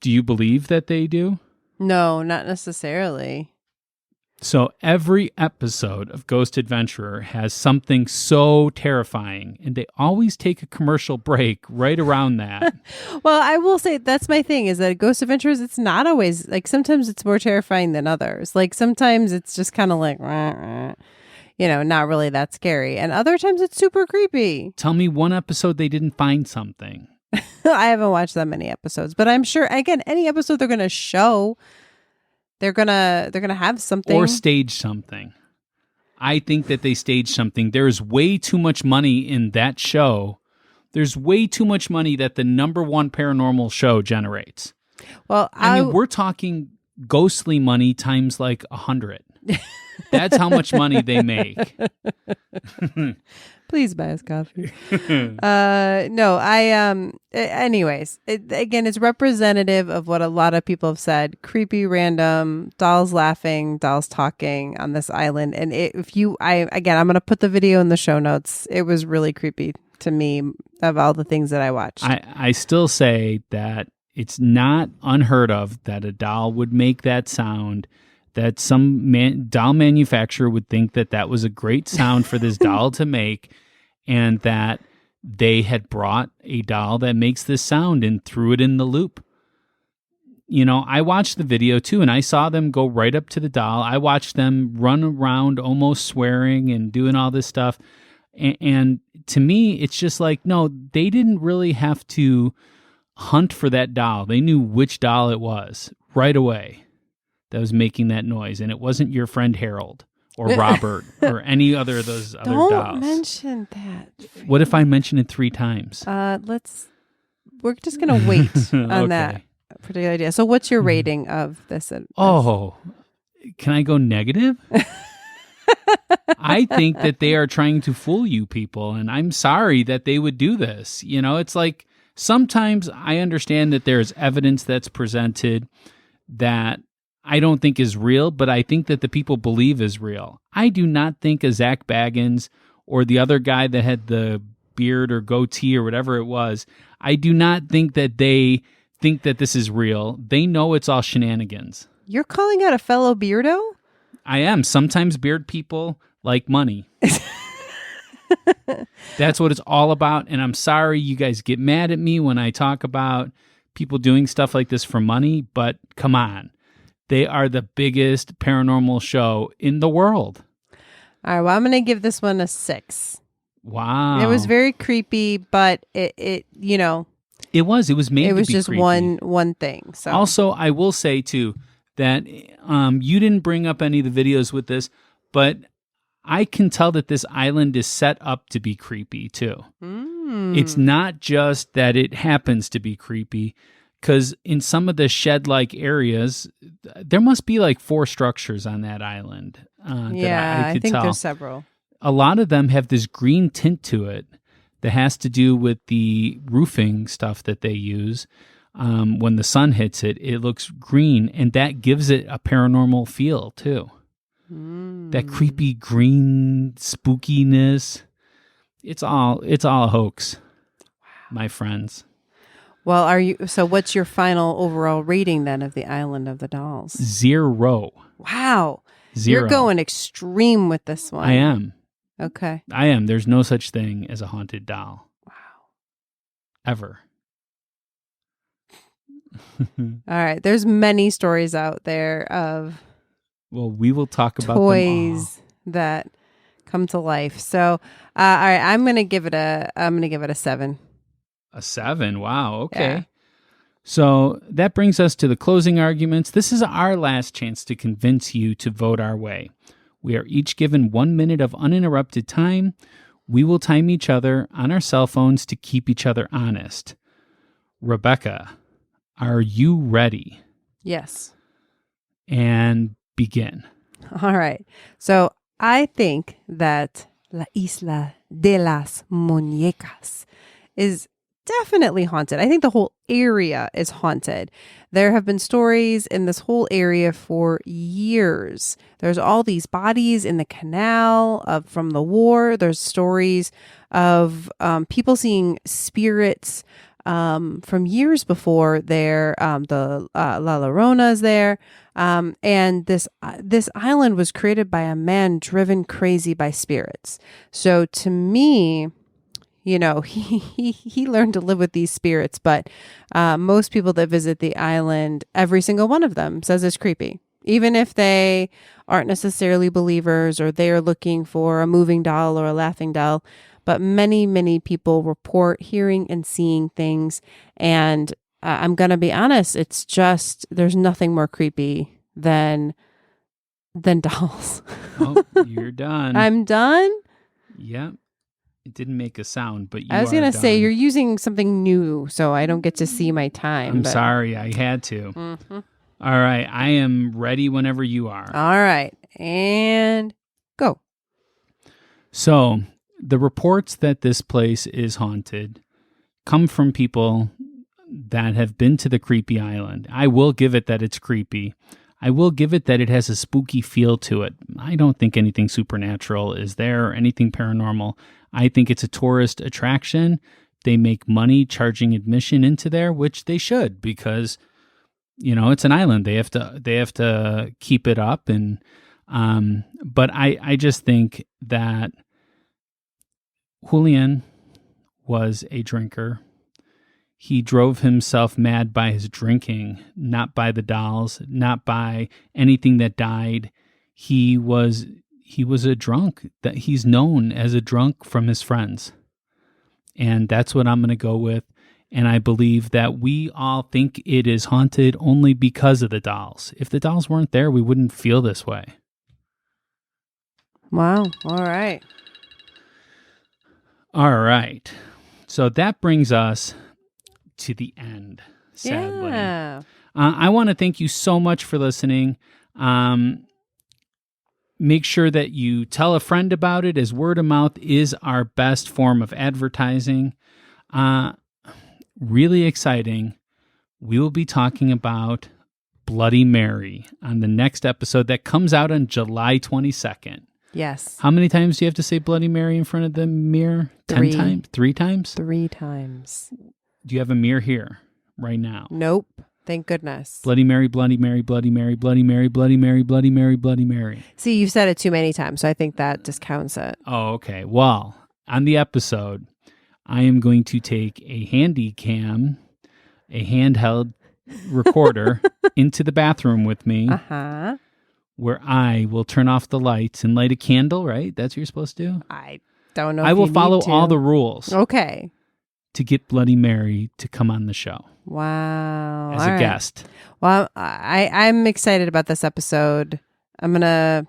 [SPEAKER 1] Do you believe that they do?
[SPEAKER 2] No, not necessarily.
[SPEAKER 1] So every episode of Ghost Adventurer has something so terrifying, and they always take a commercial break right around that.
[SPEAKER 2] Well, I will say that's my thing is that Ghost Adventures, it's not always sometimes it's more terrifying than others. Sometimes it's just kind of not really that scary. And other times it's super creepy.
[SPEAKER 1] Tell me one episode they didn't find something.
[SPEAKER 2] I haven't watched that many episodes, but I'm sure, again, any episode they're going to show, they're gonna have something.
[SPEAKER 1] Or stage something. I think that they staged something. There's way too much money in that show. There's way too much money that the number one paranormal show generates.
[SPEAKER 2] Well,
[SPEAKER 1] I mean, we're talking ghostly money times 100. That's how much money they make.
[SPEAKER 2] Please buy us coffee. Anyways, again, it's representative of what a lot of people have said. Creepy, random, dolls laughing, dolls talking on this island. And I'm going to put the video in the show notes. It was really creepy to me of all the things that I watched.
[SPEAKER 1] I still say that it's not unheard of that a doll would make that sound, that some doll manufacturer would think that was a great sound for this doll to make, and that they had brought a doll that makes this sound and threw it in the loop. I watched the video too, and I saw them go right up to the doll. I watched them run around almost swearing and doing all this stuff. And to me, it's just like, no, they didn't really have to hunt for that doll. They knew which doll it was right away that was making that noise. And it wasn't your friend Harold or Robert or any other of those other dolls.
[SPEAKER 2] Don't mention that.
[SPEAKER 1] What if I mention it 3 times?
[SPEAKER 2] We're just going to wait on that particular idea. So what's your rating of this?
[SPEAKER 1] Oh, can I go negative? I think that they are trying to fool you people, and I'm sorry that they would do this. It's like sometimes I understand that there's evidence that's presented that I don't think is real, but I think that the people believe is real. I do not think a Zach Baggins or the other guy that had the beard or goatee or whatever it was, I do not think that they think that this is real. They know it's all shenanigans.
[SPEAKER 2] You're calling out a fellow beardo?
[SPEAKER 1] I am. Sometimes beard people like money. That's what it's all about. And I'm sorry you guys get mad at me when I talk about people doing stuff like this for money, but come on. They are the biggest paranormal show in the world.
[SPEAKER 2] All right, well, I'm going to give this one a 6.
[SPEAKER 1] Wow.
[SPEAKER 2] It was very creepy, but it
[SPEAKER 1] It was made to be
[SPEAKER 2] it was just
[SPEAKER 1] creepy.
[SPEAKER 2] one thing. So
[SPEAKER 1] Also, I will say too that you didn't bring up any of the videos with this, but I can tell that this island is set up to be creepy too. It's not just that it happens to be creepy, because in some of the shed-like areas, there must be like 4 structures on that island.
[SPEAKER 2] I
[SPEAKER 1] could
[SPEAKER 2] think
[SPEAKER 1] tell.
[SPEAKER 2] there's several.
[SPEAKER 1] A lot of them have this green tint to it that has to do with the roofing stuff that they use. When the sun hits it, it looks green, and that gives it a paranormal feel too. That creepy green spookiness. It's all a hoax, my friends.
[SPEAKER 2] Well, so what's your final overall rating then of the Island of the Dolls?
[SPEAKER 1] 0.
[SPEAKER 2] Wow.
[SPEAKER 1] 0.
[SPEAKER 2] You're going extreme with this one.
[SPEAKER 1] I am.
[SPEAKER 2] Okay.
[SPEAKER 1] I am. There's no such thing as a haunted doll.
[SPEAKER 2] Wow.
[SPEAKER 1] Ever.
[SPEAKER 2] All right. There's many stories out there of
[SPEAKER 1] we will talk about
[SPEAKER 2] toys
[SPEAKER 1] them all.
[SPEAKER 2] that come to life. So, all right, I'm going to give it a 7.
[SPEAKER 1] A 7. Wow. Okay.
[SPEAKER 2] Yeah.
[SPEAKER 1] So that brings us to the closing arguments. This is our last chance to convince you to vote our way. We are each given 1 minute of uninterrupted time. We will time each other on our cell phones to keep each other honest. Rebecca, are you ready?
[SPEAKER 2] Yes.
[SPEAKER 1] And begin.
[SPEAKER 2] All right. So I think that La Isla de las Muñecas is definitely haunted. I think the whole area is haunted. There have been stories in this whole area for years. There's all these bodies in the canal from the war. There's stories of people seeing spirits from years before there. The La Llorona is there. And this island was created by a man driven crazy by spirits. So to me, he learned to live with these spirits, but most people that visit the island, every single one of them says it's creepy. Even if they aren't necessarily believers or they're looking for a moving doll or a laughing doll, but many, many people report hearing and seeing things. And I'm going to be honest, it's just, there's nothing more creepy than dolls.
[SPEAKER 1] Oh, you're done.
[SPEAKER 2] I'm done?
[SPEAKER 1] Yep. It didn't make a sound, but
[SPEAKER 2] I was going to say, you're using something new, so I don't get to see my time.
[SPEAKER 1] I'm sorry, I had to.
[SPEAKER 2] Mm-hmm.
[SPEAKER 1] All right, I am ready whenever you are.
[SPEAKER 2] All right, and go.
[SPEAKER 1] So, the reports that this place is haunted come from people that have been to the creepy island. I will give it that it's creepy. I will give it that it has a spooky feel to it. I don't think anything supernatural is there or anything paranormal. I think it's a tourist attraction. They make money charging admission into there, which they should, because it's an island. They have to keep it up, and but I just think that Julian was a drinker. He drove himself mad by his drinking, not by the dolls, not by anything that died. He was a drunk. That he's known as a drunk from his friends. And that's what I'm going to go with. And I believe that we all think it is haunted only because of the dolls. If the dolls weren't there, we wouldn't feel this way.
[SPEAKER 2] Wow. All right.
[SPEAKER 1] All right. So that brings us to the end, sadly.
[SPEAKER 2] Yeah.
[SPEAKER 1] I want to thank you so much for listening. Make sure that you tell a friend about it, as word of mouth is our best form of advertising. Really exciting. We will be talking about Bloody Mary on the next episode that comes out on July 22nd.
[SPEAKER 2] Yes.
[SPEAKER 1] How many times do you have to say Bloody Mary in front of the mirror?
[SPEAKER 2] 3.
[SPEAKER 1] 10 times? 3 times?
[SPEAKER 2] 3 times.
[SPEAKER 1] Do you have a mirror here right now?
[SPEAKER 2] Nope. Thank goodness.
[SPEAKER 1] Bloody Mary, Bloody Mary, Bloody Mary, Bloody Mary, Bloody Mary, Bloody Mary, Bloody Mary.
[SPEAKER 2] See, you've said it too many times, so I think that discounts it.
[SPEAKER 1] Oh, okay. Well, on the episode, I am going to take a handy cam, a handheld recorder, into the bathroom with me, where I will turn off the lights and light a candle, right? That's what you're supposed to do?
[SPEAKER 2] I don't know
[SPEAKER 1] I will follow all the rules.
[SPEAKER 2] Okay.
[SPEAKER 1] To get Bloody Mary to come on the show.
[SPEAKER 2] Wow.
[SPEAKER 1] As a guest.
[SPEAKER 2] Well, I'm excited about this episode. I'm gonna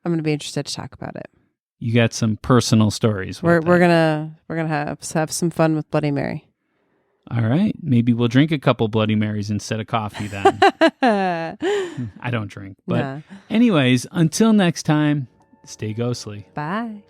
[SPEAKER 2] be interested to talk about it.
[SPEAKER 1] You got some personal stories.
[SPEAKER 2] We're gonna have some fun with Bloody Mary.
[SPEAKER 1] All right. Maybe we'll drink a couple Bloody Marys instead of coffee then. I don't drink. But anyways, until next time, stay ghostly.
[SPEAKER 2] Bye.